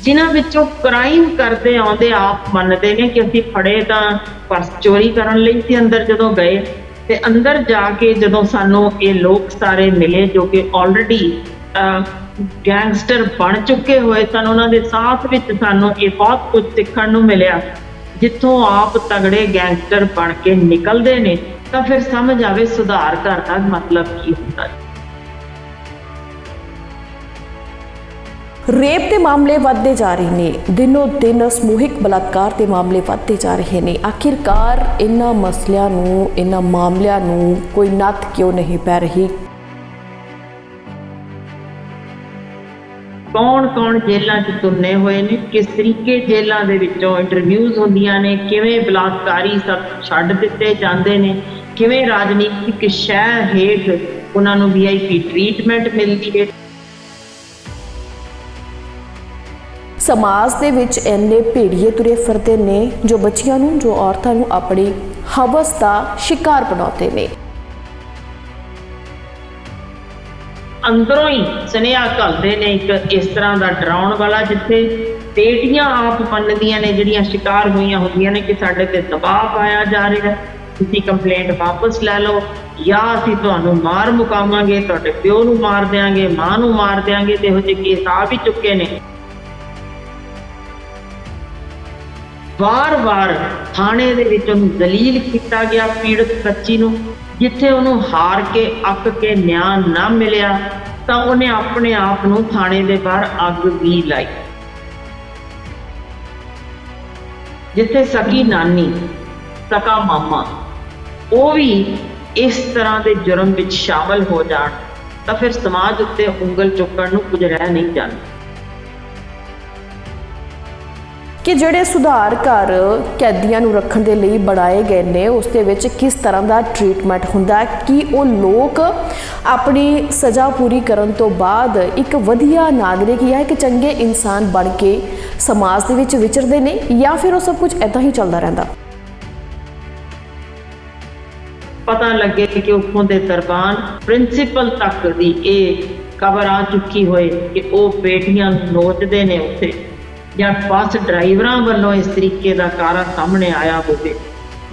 जिन्हां विचों क्राइम करते आउंदे आप मनते ने कि असीं फड़े तां पर्स चोरी करन लई सी अंदर जदों गए ते अंदर जाके जदों सानूं ये लोग सारे मिले जो कि ऑलरेडी गैंगस्टर बन चुके हुए सन, उन्हां दे साथ विच सानूं ये बहुत कुछ सीखण नूं मिलिया। जिथों आप तगड़े गैंगस्टर बन के निकलते ने तां फिर समझ आवे सुधार घर दा मतलब की हुंदा है। रेप के मामले बढ़ते जा रहे हैं, दिनों दिन समूहिक बलात्कार के मामले बढ़ते जा रहे हैं। आखिरकार इन्हां मसलियां नूं, इन्हां मामलिਆਂ नूं कोई नत्थ क्यों नहीं पै रही? कौन कौन जेलों च तुन्ने हुए ने, किस तरीके जेलों के विचों इंटरव्यूज़ होंदियां ने, किवें बलात्कारी सब छड्ड दिते जांदे ने, किवें राजनीतिक शह हेठ उन्हां नूं VIP ट्रीटमेंट मिलदी है। समाज दे विच इन्ने भेड़िए तुरे फिरदे ने जो बच्चियां नूं, जो औरतां नूं अपनी हवस दा शिकार बनाते ने। अंदरों ही सुनेहा घलते ने एक इस तरह का डराउण वाला, जिथे बेटियां आप मनदियां ने जिहड़ियां शिकार हुई होंदियां ने कि साडे ते दबाव पाया जा रहा है, तुसीं कंप्लेंट वापस लै लो या असीं तुहानूं मार मुकावांगे, तुहाडे प्यो नूं मार देंगे, मां नूं मार देंगे। ते इहो जिहे केस आ भी चुके ने। वार-वार थाणे दे विच उहनूं दलील किया गया पीड़ित बच्ची नूं, जिथे उन्होंने हार के अक के न्याय ना मिलिया तो उन्हें अपने आप नूं थाणे दे बाहर अग भी लाई। जिथे सकी नानी, सका मामा वो भी इस तरह के जुर्म विच शामिल हो जाण तो फिर समाज उत्ते उंगल चुकण नूं कुछ रह नहीं जांदा। कि ਜਿਹੜੇ सुधार घर कैदियां नूं रखण दे लई बनाए गए ने उस दे विच किस तरह का ट्रीटमेंट हुंदा है, कि वो लोग अपनी सज़ा पूरी करन तो बाद एक वधिया नागरिक या एक चंगे इंसान बन के समाज दे विच विचरदे ने, या फिर वो सब कुछ इदां ही चलदा रहिंदा? पता लगे कि उत्थों दे दरबान प्रिंसीपल तक दी ये खबर आ चुकी होए कि वो बेटियां नोचदे ने उत्थे, या बस ड्राइवरां वालों इस तरीके का कारा सामने आया होवे,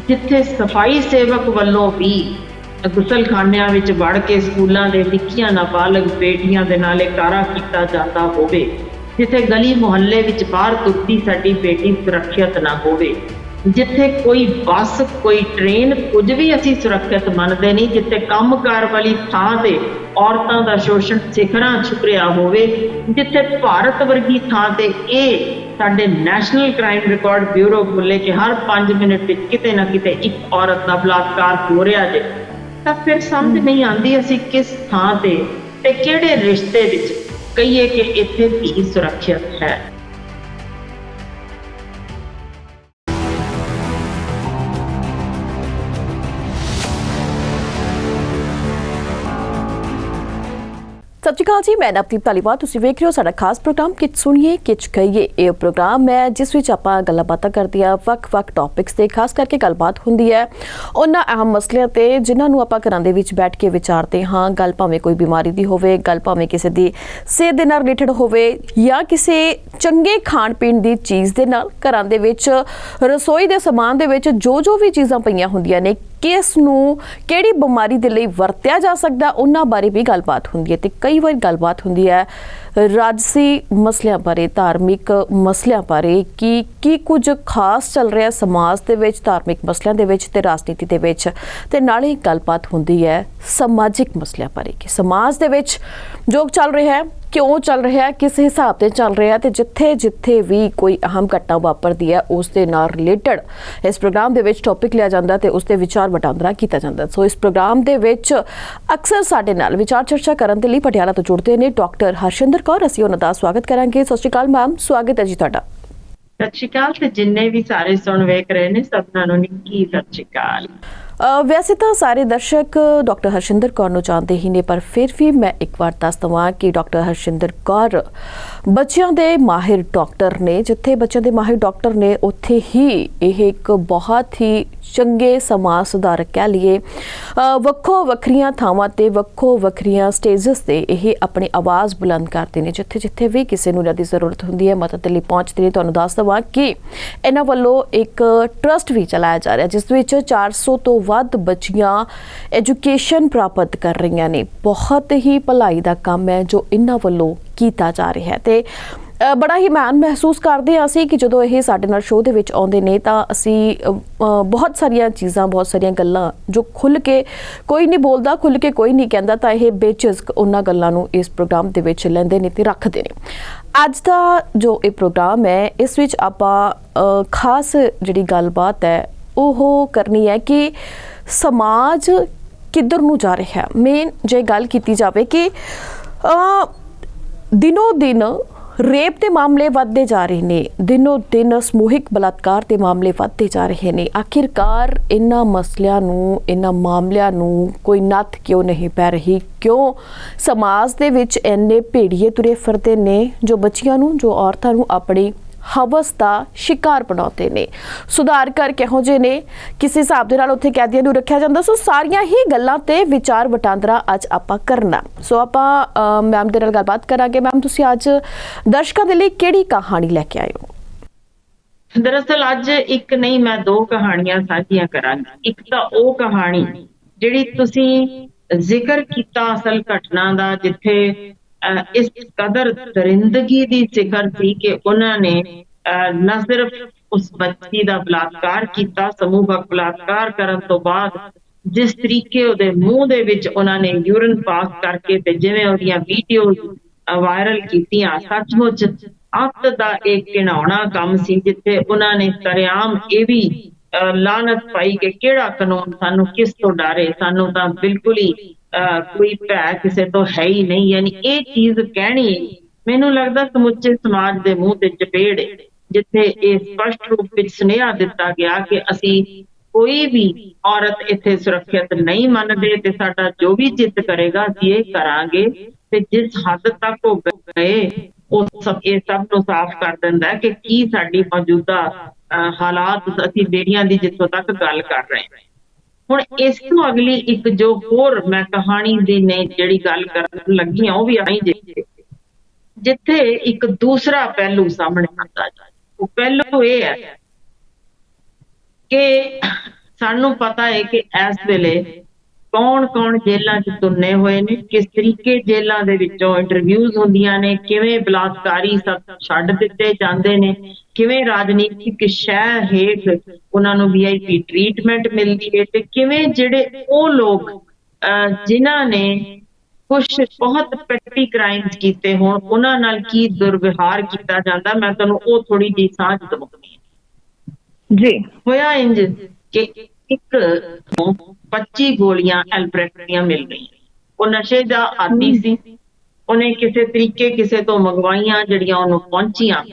जिथे सफाई सेवक वालों भी गुसलखानियां विच वड़ के स्कूलों के निक्कियां नाबालग बेटियां दे नाल कारा कीता जाता होवे, जिथे गली मुहल्ले विच बाहर तुरती साडी बेटी सुरक्षित ना होवे, जिथे कोई बस कोई ट्रेन कुछ भी असी सुरक्षित मनते नहीं, जिथे कामकार वाली थां ते औरतों का शोषण सिखरां छुपरिया होवे, जिथे भारत वर्गी थां ते साडे नैशनल क्राइम रिकॉर्ड ब्यूरो बोले कि हर 5 मिनट विच किते ना किते एक औरत का बलात्कार हो रहा जे, तां फिर समझ नहीं आती असी किस थां ते किहड़े रिश्ते विच कहिए कि इत्थे भी सुरक्षित है। सत श्री अकाल जी, मैं नवदीप धालीवाल। तुसीं वेख रहे हो साडा खास प्रोग्राम किच सुनिए किच कहिए। ये प्रोग्राम है जिस विच आपां गल्लां बातां करदे आ वख-वख टॉपिक्स ते, खास करके गलबात हुंदी है उन्हां अहम मसलिਆਂ ते जिन्हां नूं आपां घरां दे विच बैठ के विचारते हाँ। गल भावें कोई बीमारी दी होवे, गल भावें किसी दी सेहत दे नाल रिलेटेड होवे या किसी चंगे खाण पीण दी चीज़ दे नाल। घरां दे विच रसोई दे समान दे विच जो भी चीज़ां पईयां हुंदियां ने, किस नूं किहड़ी बीमारी दे लई वरतिया जा सकदा, उन्हां बारे भी गलबात हुंदी है। ते कई वार गलबात हुंदी है राजसी मसलिਆਂ बारे, धार्मिक मसलिਆਂ बारे कि कुछ खास चल रहा है समाज दे विच, धार्मिक मसलिਆਂ दे विच ते राजनीति दे विच। ते नाले गलबात हुंदी है समाजिक मसलिਆਂ बारे कि समाज दे विच जो चल रहा है, क्यों चल रहा है, किस हिसाब से चल रहा है, तो जिथे जिथे भी कोई अहम घटना वापरती है उस दे नाल रिलेटेड इस प्रोग्राम दे विच टॉपिक लिया जाता है, उसके विचार वटांदरा किया जाता है। सो इस प्रोग्राम दे विच अक्सर साडे नाल विचार चर्चा करने के लिए पटियाला तो जुड़ते हैं डॉक्टर हरशिंदर कौर। असीं उन्हां दा स्वागत करांगे। सत श्री अकाल मैम, स्वागत है जी तुहाडा। सत श्री अकाल। ते जिन्ने भी सारे सुन वेख रहे ने सबनां नूं निੱਕੀ सत श्री अकाल। वैसे तो सारे दर्शक डॉक्टर हरशिंदर कौर नूं जानते ही ने, पर फिर भी मैं एक बार दस दवां कि डॉक्टर हरशिंदर कौर बच्चों के माहिर डॉक्टर ने। जिथे बच्चों के माहिर डॉक्टर ने उत्थे ही यह एक बहुत ही ਚੰਗੇ ਸਮਾਜ ਸੁਧਾਰਕ ਕਹਿ ਲਈਏ ਵੱਖੋ ਵੱਖਰੀਆਂ ਥਾਵਾਂ ਤੇ ਵੱਖੋ ਵੱਖਰੀਆਂ ਸਟੇਜਸ ਤੇ ਇਹ ਆਪਣੀ ਆਵਾਜ਼ ਬੁਲੰਦ ਕਰਦੇ ਨੇ। ਜਿੱਥੇ ਜਿੱਥੇ ਵੀ ਕਿਸੇ ਨੂੰ ਇਹਨਾਂ ਦੀ ਜ਼ਰੂਰਤ ਹੁੰਦੀ ਹੈ ਮਦਦ ਲਈ ਪਹੁੰਚਦੇ ਨੇ। ਤੁਹਾਨੂੰ ਦੱਸ ਦੇਵਾਂ ਕਿ ਇਹਨਾਂ ਵੱਲੋਂ ਇੱਕ ਟਰਸਟ ਵੀ ਚਲਾਇਆ ਜਾ ਰਿਹਾ ਜਿਸ ਵਿੱਚ 400 ਤੋਂ ਵੱਧ ਬੱਚੀਆਂ ਐਜੂਕੇਸ਼ਨ ਪ੍ਰਾਪਤ ਕਰ ਰਹੀਆਂ ਨੇ। ਬਹੁਤ ਹੀ ਭਲਾਈ ਦਾ ਕੰਮ ਹੈ ਜੋ ਇਹਨਾਂ ਵੱਲੋਂ ਕੀਤਾ ਜਾ ਰਿਹਾ ਹੈ ਤੇ ਬੜਾ ਹੀ ਮਾਣ ਮਹਿਸੂਸ ਕਰਦੇ ਹਾਂ ਅਸੀਂ ਕਿ ਜਦੋਂ ਇਹ ਸਾਡੇ ਨਾਲ ਸ਼ੋਅ ਦੇ ਵਿੱਚ ਆਉਂਦੇ ਨੇ ਤਾਂ ਅਸੀਂ ਬਹੁਤ ਸਾਰੀਆਂ ਚੀਜ਼ਾਂ ਬਹੁਤ ਸਾਰੀਆਂ ਗੱਲਾਂ ਜੋ ਖੁੱਲ੍ਹ ਕੇ ਕੋਈ ਨਹੀਂ ਬੋਲਦਾ, ਖੁੱਲ੍ਹ ਕੇ ਕੋਈ ਨਹੀਂ ਕਹਿੰਦਾ, ਤਾਂ ਇਹ ਬੇਝਿਜਕ ਉਹਨਾਂ ਗੱਲਾਂ ਨੂੰ ਇਸ ਪ੍ਰੋਗਰਾਮ ਦੇ ਵਿੱਚ ਲੈਂਦੇ ਨੇ ਤੇ ਰੱਖਦੇ ਨੇ। ਅੱਜ ਦਾ ਜੋ ਇਹ ਪ੍ਰੋਗਰਾਮ ਹੈ ਇਸ ਵਿੱਚ ਆਪਾਂ ਖਾਸ ਜਿਹੜੀ ਗੱਲਬਾਤ ਹੈ ਉਹ ਕਰਨੀ ਹੈ ਕਿ ਸਮਾਜ ਕਿੱਧਰ ਨੂੰ ਜਾ ਰਿਹਾ ਹੈ। ਮੇਨ ਜੇ ਗੱਲ ਕੀਤੀ ਜਾਵੇ ਕਿ ਦਿਨੋਂ ਦਿਨ ਰੇਪ ਦੇ ਮਾਮਲੇ ਵੱਧਦੇ ਜਾ ਰਹੇ ਨੇ, ਦਿਨੋਂ ਦਿਨ ਸਮੂਹਿਕ ਬਲਾਤਕਾਰ ਦੇ ਮਾਮਲੇ ਵੱਧਦੇ ਜਾ ਰਹੇ ਨੇ। ਆਖਿਰਕਾਰ ਇਹਨਾਂ ਮਸਲਿਆਂ ਨੂੰ, ਇਹਨਾਂ ਮਾਮਲਿਆਂ ਨੂੰ ਕੋਈ ਨੱਥ ਕਿਉਂ ਨਹੀਂ ਪੈ ਰਹੀ? ਕਿਉਂ ਸਮਾਜ ਦੇ ਵਿੱਚ ਇੰਨੇ ਭੇੜੀਏ ਤੁਰੇ ਫਿਰਦੇ ਨੇ ਜੋ ਬੱਚੀਆਂ ਨੂੰ, ਜੋ ਔਰਤਾਂ ਨੂੰ ਆਪਣੀ ਹਵਸ ਦਾ ਸ਼ਿਕਾਰ ਬਣਾਉਂਦੇ ਨੇ? ਸੁਧਾਰ ਕਰ ਕਿਹੋ ਜਿਹੇ ਨੇ? ਕਿਸ ਹਿਸਾਬ ਦੇ ਨਾਲ ਉੱਥੇ ਕੈਦੀਆਂ ਨੂੰ ਰੱਖਿਆ ਜਾਂਦਾ? ਸੋ ਸਾਰੀਆਂ ਹੀ ਗੱਲਾਂ ਤੇ ਵਿਚਾਰ ਵਟਾਂਦਰਾ ਅੱਜ ਆਪਾਂ ਕਰਨਾ। ਸੋ ਆਪਾਂ ਮੈਮ ਦੇ ਨਾਲ ਗੱਲਬਾਤ ਕਰਾਂਗੇ। ਮੈਮ, ਤੁਸੀਂ ਅੱਜ ਦਰਸ਼ਕਾਂ ਦੇ ਲਈ ਕਿਹੜੀ ਕਹਾਣੀ ਲੈ ਕੇ ਆਏ ਹੋ? ਦਰਅਸਲ ਅੱਜ ਇੱਕ ਨਹੀਂ, ਮੈਂ ਦੋ ਕਹਾਣੀਆਂ ਸਾਂਝੀਆਂ ਕਰਾਂਗੀ। ਇੱਕ ਤਾਂ ਉਹ ਕਹਾਣੀ ਜਿਹੜੀ ਤੁਸੀਂ ਜ਼ਿਕਰ ਕੀਤਾ ਅਸਲ ਘਟਨਾ ਦਾ, ਜਿੱਥੇ ਇਸ ਕਦਰ ਦਰਿੰਦਗੀ ਦੀ ਸਿਖਰ ਸੀ ਕਿ ਉਹਨਾਂ ਨੇ ਨਾ ਸਿਰਫ ਉਸ ਬੱਚੀ ਦਾ ਬਲਾਤਕਾਰ ਕੀਤਾ, ਸਮੂਹਕ ਬਲਾਤਕਾਰ ਕਰਨ ਤੋਂ ਬਾਅਦ ਜਿਸ ਤਰੀਕੇ ਉਹਦੇ ਮੂੰਹ ਦੇ ਵਿੱਚ ਉਹਨਾਂ ਨੇ ਯੂਰਿਨ ਪਾਸ ਕਰਕੇ ਤੇ ਜਿਵੇਂ ਉਹਦੀਆਂ ਵੀਡੀਓਜ਼ ਵਾਇਰਲ ਕੀਤੀਆਂ, ਸੱਚਮੁੱਚ ਅੱਤ ਦਾ ਇੱਕ ਘਿਨਾਉਣਾ ਕੰਮ ਸੀ, ਜਿੱਥੇ ਉਹਨਾਂ ਨੇ ਸਰੇਆਮ ਇਹ ਵੀ ਲਾਨਤ ਪਾਈ ਕਿ ਕਿਹੜਾ ਕਾਨੂੰਨ, ਸਾਨੂੰ ਕਿਸ ਤੋਂ ਡਰੇ, ਸਾਨੂੰ ਤਾਂ ਬਿਲਕੁਲ ਹੀ ਕੋਈ ਭੈ ਕਿਸੇ ਤੋਂ ਹੈ ਹੀ ਨਹੀਂ। ਯਾਨੀ ਇਹ ਚੀਜ਼ ਕਹਿਣੀ, ਮੈਨੂੰ ਲੱਗਦਾ ਸਮੁੱਚੇ ਸਮਾਜ ਦੇ ਮੂੰਹ ਤੇ ਚਪੇੜ, ਜਿੱਥੇ ਇਹ ਸਪਸ਼ਟ ਰੂਪ ਵਿੱਚ ਸੁਨੇਹਾ ਦਿੱਤਾ ਗਿਆ ਕਿ ਅਸੀਂ ਕੋਈ ਵੀ ਔਰਤ ਇੱਥੇ ਸੁਰੱਖਿਅਤ ਨਹੀਂ ਮੰਨਦੇ ਤੇ ਸਾਡਾ ਜੋ ਵੀ ਜਿੱਦ ਕਰੇਗਾ ਅਸੀਂ ਇਹ ਕਰਾਂਗੇ। ਤੇ ਜਿਸ ਹੱਦ ਤੱਕ ਉਹ ਗਏ ਉਹ ਇਹ ਸਭ ਨੂੰ ਸਾਫ਼ ਕਰ ਦਿੰਦਾ ਕਿ ਕੀ ਸਾਡੀ ਮੌਜੂਦਾ ਹਾਲਾਤ ਅਸੀਂ ਬੇੜੀਆਂ ਦੀ ਜਿੱਥੋਂ ਤੱਕ ਗੱਲ ਕਰ ਰਹੇ ਹਾਂ। ਹੁਣ ਇਸ ਤੋਂ ਅਗਲੀ ਇੱਕ ਜੋ ਹੋਰ ਮੈਂ ਕਹਾਣੀ ਦੀ ਨੇ ਜਿਹੜੀ ਗੱਲ ਕਰਨ ਲੱਗੀ ਹਾਂ ਉਹ ਵੀ ਆਈ, ਜਿੱਥੇ ਇੱਕ ਦੂਸਰਾ ਪਹਿਲੂ ਸਾਹਮਣੇ ਆਉਂਦਾ। ਉਹ ਪਹਿਲੂ ਇਹ ਹੈ ਕਿ ਸਾਨੂੰ ਪਤਾ ਹੈ ਕਿ ਇਸ ਵੇਲੇ ਕੌਣ ਜੇਲ੍ਹਾਂ 'ਚ ਤੁੰਨੇ ਹੋਏ ਨੇ, ਕਿਸ ਤਰੀਕੇ ਜੇਲ੍ਹਾਂ ਦੇ ਵਿੱਚੋਂ ਇੰਟਰਵਿਊਜ਼ ਹੁੰਦੀਆਂ ਨੇ, ਕਿਵੇਂ ਬਲਾਤਕਾਰੀ ਸਭ ਛੱਡ ਦਿੱਤੇ ਜਾਂਦੇ ਨੇ, ਕਿਵੇਂ ਰਾਜਨੀਤਿਕ ਸ਼ਹਿ ਹੇਠ ਉਹਨਾਂ ਨੂੰ VIP ਟ੍ਰੀਟਮੈਂਟ ਮਿਲਦੀ ਹੈ, ਤੇ ਕਿਵੇਂ ਜਿਹੜੇ ਉਹ ਲੋਕ ਜਿਨ੍ਹਾਂ ਨੇ ਕੁਛ ਬਹੁਤ ਪੈਟੀ ਕ੍ਰਾਈਮਸ ਕੀਤੇ ਹੋਣ ਉਹਨਾਂ ਨਾਲ ਕੀ ਦੁਰਵਿਹਾਰ ਕੀਤਾ ਜਾਂਦਾ। ਮੈਂ ਤੁਹਾਨੂੰ ਉਹ ਥੋੜੀ ਜਿਹੀ ਸਾਂਝ ਦਵਾਂਗੀ ਜੀ। ਹੋਇਆ ਇੰਜ ਕਿ ਇੱਕ 25 ਗੋਲੀਆਂ ਐਲਬਰੇਟ ਦੀਆਂ ਮਿਲ ਗਈਆਂ। ਉਹ ਨਸ਼ੇ ਦਾ ਆਦੀ ਸੀ, ਉਹਨੇ ਕਿਸੇ ਤਰੀਕੇ ਕਿਸੇ ਤੋਂ ਮੰਗਵਾਈਆਂ ਜਿਹੜੀਆਂ ਉਹਨੂੰ ਪਹੁੰਚੀਆਂ,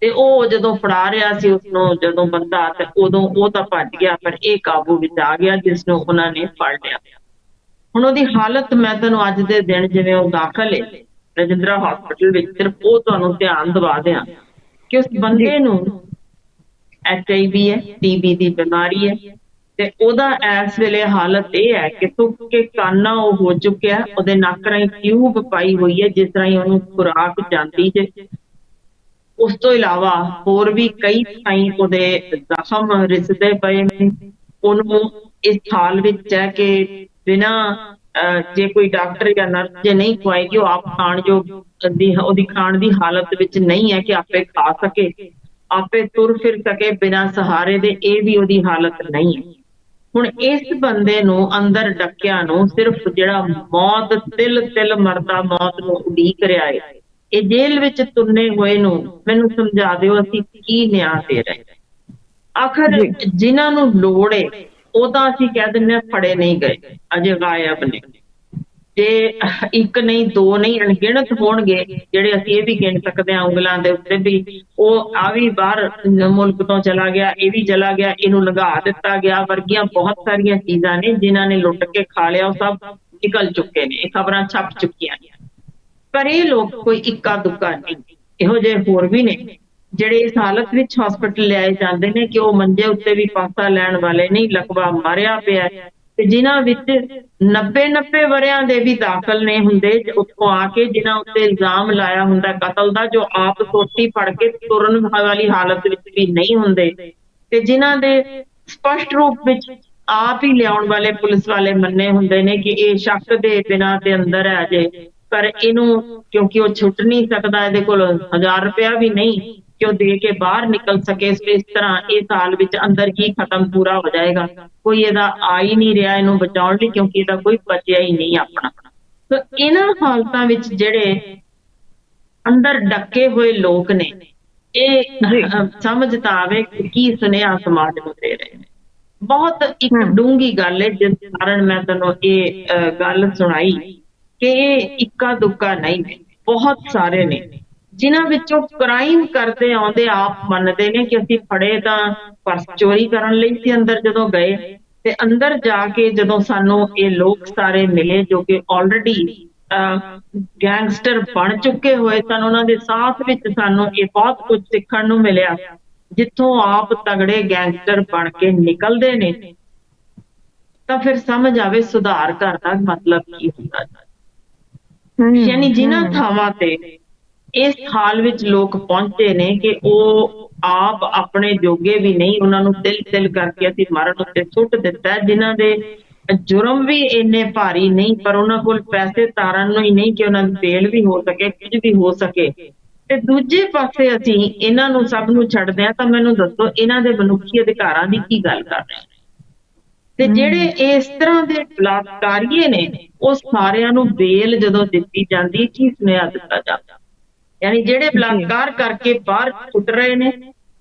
ਤੇ ਉਹ ਜਦੋਂ ਫੜਾ ਰਿਹਾ ਸੀ ਉਸਨੂੰ ਜਦੋਂ ਬੰਦਾ, ਤੇ ਉਦੋਂ ਉਹ ਤਾਂ ਭੱਜ ਗਿਆ, ਪਰ ਇਹ ਕਾਬੂ ਵਿੱਚ ਆ ਗਿਆ ਜਿਸ ਨੂੰ ਉਹਨਾਂ ਨੇ ਫੜ ਲਿਆ। ਹੁਣ ਉਹਦੀ ਹਾਲਤ ਮੈਂ ਤੁਹਾਨੂੰ ਅੱਜ ਦੇ ਦਿਨ, ਜਿਵੇਂ ਉਹ ਦਾਖਲ ਹੈ ਰਜਿੰਦਰਾ ਹਸਪੀਟਲ ਵਿੱਚ, ਸਿਰਫ ਉਹ ਤੁਹਾਨੂੰ ਧਿਆਨ ਦਵਾ ਦਿਆਂ ਕਿ ਉਸ ਬੰਦੇ ਨੂੰ HIV ਹੈ, TB ਦੀ ਬਿਮਾਰੀ ਹੈ, ਤੇ ਉਹਦਾ ਇਸ ਵੇਲੇ ਹਾਲਤ ਇਹ ਹੈ ਕਿ ਥੁੱਕ ਕੇ ਕਾਨਾ ਉਹ ਹੋ ਚੁੱਕਿਆ। ਉਹਦੇ ਨੱਕ ਰਾਹੀਂ ਟਿਊਬ ਪਾਈ ਹੋਈ ਹੈ ਜਿਸ ਰਾਹੀਂ ਉਹਨੂੰ ਖੁਰਾਕ ਜਾਂਦੀ ਜੇ। ਉਸ ਤੋਂ ਇਲਾਵਾ ਹੋਰ ਵੀ ਕਈ ਥਾਈਂ ਉਹਦੇ ਜ਼ਖਮ ਰਿਸਦੇ ਪਏ ਨੇ। ਉਹਨੂੰ ਇਸ ਹਾਲ ਵਿੱਚ ਹੈ ਕਿ ਬਿਨਾਂ ਜੇ ਕੋਈ ਡਾਕਟਰ ਜਾਂ ਨਰਸ ਜੇ ਨਹੀਂ ਖਵਾਏਗੀ, ਉਹ ਆਪ ਉਹਦੀ ਖਾਣ ਦੀ ਹਾਲਤ ਵਿੱਚ ਨਹੀਂ ਹੈ ਕਿ ਆਪੇ ਖਾ ਸਕੇ, ਆਪੇ ਤੁਰ ਫਿਰ ਸਕੇ ਬਿਨਾਂ ਸਹਾਰੇ ਦੇ, ਇਹ ਵੀ ਉਹਦੀ ਹਾਲਤ ਨਹੀਂ ਹੈ। ਹੁਣ ਇਸ ਬੰਦੇ ਨੂੰ ਅੰਦਰ ਡੱਕਿਆ ਨੂੰ ਸਿਰਫ ਜਿਹੜਾ ਮੌਤ ਤਿਲ ਮਰਦਾ ਮੌਤ ਨੂੰ ਉਡੀਕ ਰਿਹਾ ਹੈ, ਇਹ ਜੇਲ੍ਹ ਵਿੱਚ ਤੁੰਨੇ ਹੋਏ ਨੂੰ ਮੈਨੂੰ ਸਮਝਾ ਦਿਓ ਅਸੀਂ ਕੀ ਨਿਆਂ ਦੇ ਰਹੇ। ਆਖਰ ਜਿਨ੍ਹਾਂ ਨੂੰ ਲੋੜ ਹੈ ਉਹ ਤਾਂ ਅਸੀਂ ਕਹਿ ਦਿੰਦੇ ਹਾਂ ਫੜੇ ਨਹੀਂ ਗਏ, ਅਜੇ ਗਾਇਬ ਨੇ। ਜੇ ਇੱਕ ਨਹੀਂ ਦੋ ਨਹੀਂ ਅਣਗਿਣਤ ਹੋਣਗੇ ਜਿਹੜੇ ਅਸੀਂ ਇਹ ਵੀ ਗਿਣ ਸਕਦੇ ਹਾਂ ਉਂਗਲਾਂ ਦੇ ਉੱਤੇ ਵੀ ਉਹ ਆ ਵੀ ਬਾਹਰ ਮੁਲਕ ਤੋਂ ਚਲਾ ਗਿਆ, ਇਹ ਵੀ ਚਲਾ ਗਿਆ, ਇਹਨੂੰ ਲਗਾ ਦਿੱਤਾ ਗਿਆ, ਵਰਗੀਆਂ ਬਹੁਤ ਸਾਰੀਆਂ ਚੀਜ਼ਾਂ ਨੇ ਜਿਨ੍ਹਾਂ ਨੇ ਲੁੱਟ ਕੇ ਖਾ ਲਿਆ, ਉਹ ਸਭ ਨਿਕਲ ਚੁੱਕੇ ਨੇ, ਇਹ ਖਬਰਾਂ ਛਪ ਚੁੱਕੀਆਂ ਨੇ। ਪਰ ਇਹ ਲੋਕ ਕੋਈ ਇੱਕਾ ਦੁੱਕਾ ਨਹੀਂ, ਇਹੋ ਜਿਹੇ ਹੋਰ ਵੀ ਨੇ ਜਿਹੜੇ ਇਸ ਹਾਲਤ ਵਿੱਚ ਹਸਪੀਟਲ ਲਿਆਏ ਜਾਂਦੇ ਨੇ ਕਿ ਉਹ ਮੰਜੇ ਉੱਤੇ ਵੀ ਪਾਸਾ ਲੈਣ ਵਾਲੇ ਨਹੀਂ, ਲਕਵਾ ਮਾਰਿਆ ਪਿਆ ਹੈ। ਤੇ ਜਿਨ੍ਹਾਂ ਵਿੱਚ 90 ਵਰਿਆਂ ਦੇ ਵੀ ਦਾਖਲ ਨੇ ਹੁੰਦੇ ਉੱਥੋਂ ਆ ਕੇ, ਜਿਨ੍ਹਾਂ ਉੱਤੇ ਇਲਜ਼ਾਮ ਲਾਇਆ ਹੁੰਦਾ ਕਤਲ ਦਾ, ਜੋ ਆਪ ਸੋਟੀ ਫੜ ਕੇ ਤੁਰਨ ਵਾਲੀ ਹਾਲਤ ਵਿੱਚ ਵੀ ਨਹੀਂ ਹੁੰਦੇ, ਤੇ ਜਿਨ੍ਹਾਂ ਦੇ ਸਪਸ਼ਟ ਰੂਪ ਵਿੱਚ ਆਪ ਹੀ ਲਿਆਉਣ ਵਾਲੇ ਪੁਲਿਸ ਵਾਲੇ ਮੰਨੇ ਹੁੰਦੇ ਨੇ ਕਿ ਇਹ ਸ਼ੱਕ ਦੇ ਬਿਨਾਂ ਦੇ ਅੰਦਰ ਹੈ ਜੇ, ਪਰ ਇਹਨੂੰ ਕਿਉਂਕਿ ਉਹ ਛੁੱਟ ਨਹੀਂ ਸਕਦਾ, ਇਹਦੇ ਕੋਲ 1000 ਰੁਪਇਆ ਵੀ ਨਹੀਂ ਕਿ ਉਹ ਦੇ ਕੇ ਬਾਹਰ ਨਿਕਲ ਸਕੇ, ਇਸ ਤਰ੍ਹਾਂ ਇਹ ਸਾਲ ਵਿੱਚ ਅੰਦਰ ਹੀ ਖਤਮ ਪੂਰਾ ਹੋ ਜਾਏਗਾ। ਕੋਈ ਇਹਦਾ ਆ ਹੀ ਨਹੀਂ ਰਿਹਾ ਇਹਨੂੰ ਬਚਾਉਣ ਲਈ, ਕਿਉਂਕਿ ਇਹਦਾ ਕੋਈ ਬਚਿਆ ਹੀ ਨਹੀਂ ਆਪਣਾ। ਤਾਂ ਇਹਨਾਂ ਹਾਲਤਾਂ ਵਿੱਚ ਜਿਹੜੇ ਅੰਦਰ ਡੱਕੇ ਹੋਏ ਲੋਕ ਨੇ, ਇਹ ਸਮਝ ਤਾਂ ਆਵੇ ਕਿ ਕੀ ਸੁਨੇਹਾ ਸਮਾਜ ਨੂੰ ਦੇ ਰਹੇ ਨੇ। ਬਹੁਤ ਇੱਕ ਡੂੰਘੀ ਗੱਲ ਹੈ, ਜਿਸ ਕਾਰਨ ਮੈਂ ਤੁਹਾਨੂੰ ਇਹ ਗੱਲ ਸੁਣਾਈ ਕਿ ਇਹ ਇੱਕਾ ਦੁੱਕਾ ਨਹੀਂ, ਬਹੁਤ ਸਾਰੇ ਨੇ ਜਿਨ੍ਹਾਂ ਵਿੱਚੋਂ ਕ੍ਰਾਈਮ ਕਰਦੇ ਆਉਂਦੇ ਆਪ ਮੰਨਦੇ ਨੇ ਕਿ ਅਸੀਂ ਫੜੇ ਤਾਂ ਪਰਸ ਚੋਰੀ ਕਰਨ ਲਈ ਸੀ ਅੰਦਰ ਜਦੋਂ ਗਏ, ਤੇ ਅੰਦਰ ਜਾ ਕੇ ਜਦੋਂ ਸਾਨੂੰ ਇਹ ਲੋਕ ਸਾਰੇ ਮਿਲੇ ਜੋ ਕਿ ਆਲਰੇਡੀ ਗੈਂਗਸਟਰ ਬਣ ਚੁੱਕੇ ਹੋਏ ਸਨ, ਉਹਨਾਂ ਦੇ ਸਾਥ ਵਿੱਚ ਸਾਨੂੰ ਇਹ ਬਹੁਤ ਕੁਝ ਸਿੱਖਣ ਨੂੰ ਮਿਲਿਆ, ਜਿੱਥੋਂ ਆਪ ਤਗੜੇ ਗੈਂਗਸਟਰ ਬਣ ਕੇ ਨਿਕਲਦੇ ਨੇ, ਤਾਂ ਫਿਰ ਸਮਝ ਆਵੇ ਸੁਧਾਰ ਘਰ ਦਾ ਮਤਲਬ ਕੀ ਹੁੰਦਾ ਹੈ। ਯਾਨੀ ਜਿਨ੍ਹਾਂ ਥਾਵਾਂ ਤੇ ਇਸ ਹਾਲ ਵਿੱਚ ਲੋਕ ਪਹੁੰਚੇ ਨੇ ਕਿ ਉਹ ਆਪ ਆਪਣੇ ਜੋਗੇ ਵੀ ਨਹੀਂ, ਉਹਨਾਂ ਨੂੰ ਤਿਲ ਕਰਕੇ ਅਸੀਂ ਮਰਨ ਉੱਤੇ ਸੁੱਟ ਦਿੱਤਾ, ਜਿਨ੍ਹਾਂ ਦੇ ਜੁਰਮ ਵੀ ਇੰਨੇ ਭਾਰੀ ਨਹੀਂ, ਪਰ ਉਹਨਾਂ ਕੋਲ ਪੈਸੇ ਤਾਰਨ ਨੂੰ ਹੀ ਨਹੀਂ ਕਿ ਉਹਨਾਂ ਦੀ ਬੇਲ ਵੀ ਹੋ ਸਕੇ, ਕੁਝ ਵੀ ਹੋ ਸਕੇ। ਤੇ ਦੂਜੇ ਪਾਸੇ ਅਸੀਂ ਇਹਨਾਂ ਨੂੰ ਸਭ ਨੂੰ ਛੱਡਦੇ ਹਾਂ, ਤਾਂ ਮੈਨੂੰ ਦੱਸੋ ਇਹਨਾਂ ਦੇ ਮਨੁੱਖੀ ਅਧਿਕਾਰਾਂ ਦੀ ਕੀ ਗੱਲ ਕਰ ਰਹੇ ਨੇ? ਤੇ ਜਿਹੜੇ ਇਸ ਤਰ੍ਹਾਂ ਦੇ ਬਲਾਤਕਾਰੀਏ ਨੇ, ਉਹ ਸਾਰਿਆਂ ਨੂੰ ਬੇਲ ਜਦੋਂ ਦਿੱਤੀ ਜਾਂਦੀ, ਕੀ ਸੁਨੇਹਾ ਦਿੱਤਾ ਜਾਂਦਾ? ਯਾਨੀ ਜਿਹੜੇ ਬਲਾਤਕਾਰ ਕਰਕੇ ਬਾਹਰ ਛੁੱਟ ਰਹੇ ਨੇ,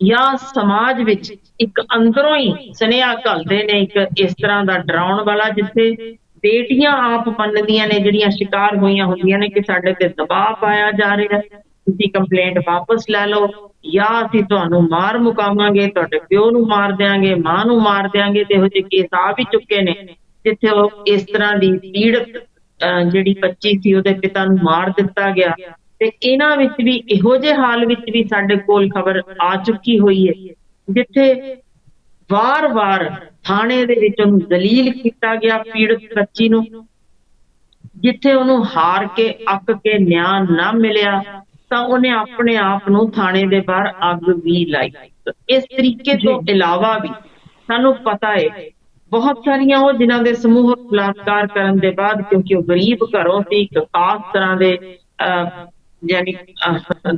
ਜਾਂ ਸਮਾਜ ਵਿੱਚ ਇੱਕ ਅੰਦਰੋਂ ਹੀ ਸੁਨੇਹਾ ਘੱਲਦੇ ਨੇ ਇੱਕ ਇਸ ਤਰ੍ਹਾਂ ਦਾ ਡਰਾਉਣ ਵਾਲਾ, ਜਿੱਥੇ ਬੇਟੀਆਂ ਆਪ ਮੰਨਦੀਆਂ ਨੇ ਜਿਹੜੀਆਂ ਸ਼ਿਕਾਰ ਹੋਈਆਂ ਹੁੰਦੀਆਂ ਨੇ ਕਿ ਸਾਡੇ ਤੇ ਦਬਾਅ ਪਾਇਆ ਜਾ ਰਿਹਾ, ਤੁਸੀਂ ਕੰਪਲੇਂਟ ਵਾਪਸ ਲੈ ਲਓ ਜਾਂ ਅਸੀਂ ਤੁਹਾਨੂੰ ਮਾਰ ਮੁਕਾਵਾਂਗੇ, ਤੁਹਾਡੇ ਪਿਓ ਨੂੰ ਮਾਰ ਦਿਆਂਗੇ, ਮਾਂ ਨੂੰ ਮਾਰ ਦਿਆਂਗੇ। ਤੇ ਇਹੋ ਜਿਹੇ ਕੇਸ ਆ ਵੀ ਚੁੱਕੇ ਨੇ ਜਿੱਥੇ ਉਹ ਇਸ ਤਰ੍ਹਾਂ ਦੀ ਪੀੜਤ ਜਿਹੜੀ ਬੱਚੀ ਸੀ ਉਹਦੇ ਪਿਤਾ ਨੂੰ ਮਾਰ ਦਿੱਤਾ ਗਿਆ। ਤੇ ਇਹਨਾਂ ਵਿੱਚ ਵੀ ਇਹੋ ਜਿਹੇ ਹਾਲ ਵਿੱਚ ਵੀ ਸਾਡੇ ਕੋਲ ਖਬਰ ਆ ਚੁੱਕੀ ਹੋਈ ਹੈ, ਜਿੱਥੇ ਵਾਰ-ਵਾਰ ਥਾਣੇ ਦੇ ਵਿੱਚ ਉਹਨੂੰ ਦਲੀਲ ਕੀਤਾ ਗਿਆ ਪੀੜਤ ਬੱਚੀ ਨੂੰ, ਜਿੱਥੇ ਉਹਨੂੰ ਹਾਰ ਕੇ ਅੱਕ ਕੇ ਨਿਆਂ ਨਾ ਮਿਲਿਆ ਤਾਂ ਉਹਨੇ ਆਪਣੇ ਆਪ ਨੂੰ ਥਾਣੇ ਦੇ ਬਾਹਰ ਅੱਗ ਵੀ ਲਾਈ। ਇਸ ਤਰੀਕੇ ਤੋਂ ਇਲਾਵਾ ਵੀ ਸਾਨੂੰ ਪਤਾ ਹੈ ਬਹੁਤ ਸਾਰੀਆਂ ਉਹ ਜਿਨ੍ਹਾਂ ਦੇ ਸਮੂਹਕ ਬਲਾਤਕਾਰ ਕਰਨ ਦੇ ਬਾਅਦ, ਕਿਉਂਕਿ ਉਹ ਗਰੀਬ ਘਰੋਂ ਸੀ, ਇੱਕ ਖਾਸ ਤਰ੍ਹਾਂ ਦੇ ਯਾਨੀ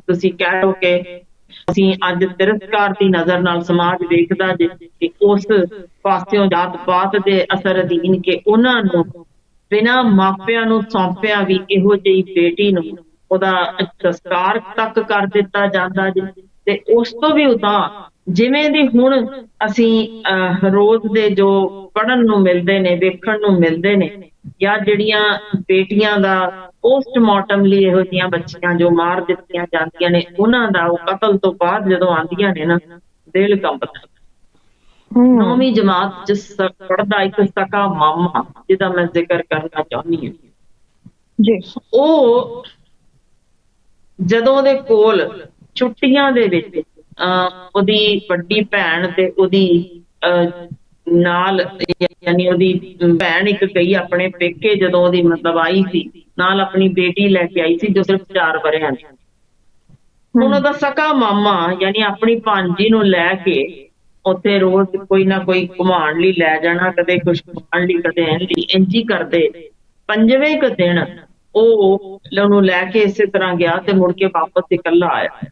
ਤੁਸੀਂ ਕਹਿ ਲਓ ਕਿ ਅਸੀਂ ਅੱਜ ਤਿਰਸਕਾਰ ਦੀ ਨਜ਼ਰ ਨਾਲ ਸਮਾਜ ਵੇਖਦਾ ਜੇ ਕਿ ਉਸ ਪਾਸਿਓਂ ਜਾਤ ਪਾਤ ਦੇ ਅਸਰ ਅਧੀਨ ਕਿ ਉਹਨਾਂ ਨੂੰ ਬਿਨਾਂ ਮਾਪਿਆਂ ਨੂੰ ਸੌਂਪਿਆ ਵੀ ਇਹੋ ਜਿਹੀ ਬੇਟੀ ਨੂੰ ਉਹਦਾ ਸੰਸਕਾਰ ਤੱਕ ਕਰ ਦਿੱਤਾ ਜਾਂਦਾ ਜੀ। ਤੇ ਉਸ ਤੋਂ ਵੀ ਉਦਾਂ ਜਿਵੇਂ ਦੀ ਹੁਣ ਅਸੀਂ ਰੋਜ਼ ਦੇ ਜੋ ਪੜ੍ਹਨ ਨੂੰ ਮਿਲਦੇ ਨੇ, ਵੇਖਣ ਨੂੰ ਮਿਲਦੇ ਨੇ, ਜਾਂ ਜਿਹੜੀਆਂ ਬੇਟੀਆਂ ਦਾ ਪੋਸਟਮਾਰਟਮ ਲਈ ਇਹੋ ਜਿਹੀਆਂ ਬੱਚੀਆਂ ਜੋ ਮਾਰ ਦਿੱਤੀਆਂ ਜਾਂਦੀਆਂ ਨੇ, ਉਹਨਾਂ ਦਾ ਉਹ ਕਤਲ ਤੋਂ ਬਾਅਦ ਜਦੋਂ ਆਉਂਦੀਆਂ ਨੇ ਨਾ, ਦਿਲ ਕੰਬਦਾ। 9ਵੀਂ ਜਮਾਤ ਚ ਪੜ੍ਹਦਾ ਇੱਕ ਸਕਾ ਮਾਮਾ ਜਿਹਦਾ ਮੈਂ ਜ਼ਿਕਰ ਕਰਨਾ ਚਾਹੁੰਦੀ ਹਾਂ ਜੀ, ਉਹ ਜਦੋਂ ਉਹਦੇ ਕੋਲ ਛੁੱਟੀਆਂ ਦੇ ਵਿੱਚ ਉਹਦੀ ਵੱਡੀ ਭੈਣ ਤੇ ਉਹਦੀ ਨਾਲ, ਯਾਨੀ ਉਹਦੀ ਭੈਣ ਇੱਕ ਗਈ ਆਪਣੇ ਪੇਕੇ, ਜਦੋਂ ਉਹਦੀ ਮਤਲਬ ਆਈ ਸੀ ਨਾਲ ਆਪਣੀ ਬੇਟੀ ਲੈ ਕੇ ਆਈ ਸੀ ਜੋ ਸਿਰਫ 4 ਵਰ੍ਹਿਆਂ ਦੀ। ਹੁਣ ਉਹਦਾ ਸਕਾ ਮਾਮਾ ਯਾਨੀ ਆਪਣੀ ਭਾਂਜੀ ਨੂੰ ਲੈ ਕੇ ਉੱਥੇ ਰੋਜ਼ ਕੋਈ ਨਾ ਕੋਈ ਘੁਮਾਉਣ ਲਈ ਲੈ ਜਾਣਾ, ਕਦੇ ਕੁਛ ਖਾਣ ਲਈ, ਕਦੇ ਇੰਝ ਹੀ ਕਰਦੇ। 5ਵੇਂ ਕੁ ਦਿਨ ਉਹ ਉਹਨੂੰ ਲੈ ਕੇ ਇਸੇ ਤਰ੍ਹਾਂ ਗਿਆ ਤੇ ਮੁੜ ਕੇ ਵਾਪਸ ਇਕੱਲਾ ਆਇਆ।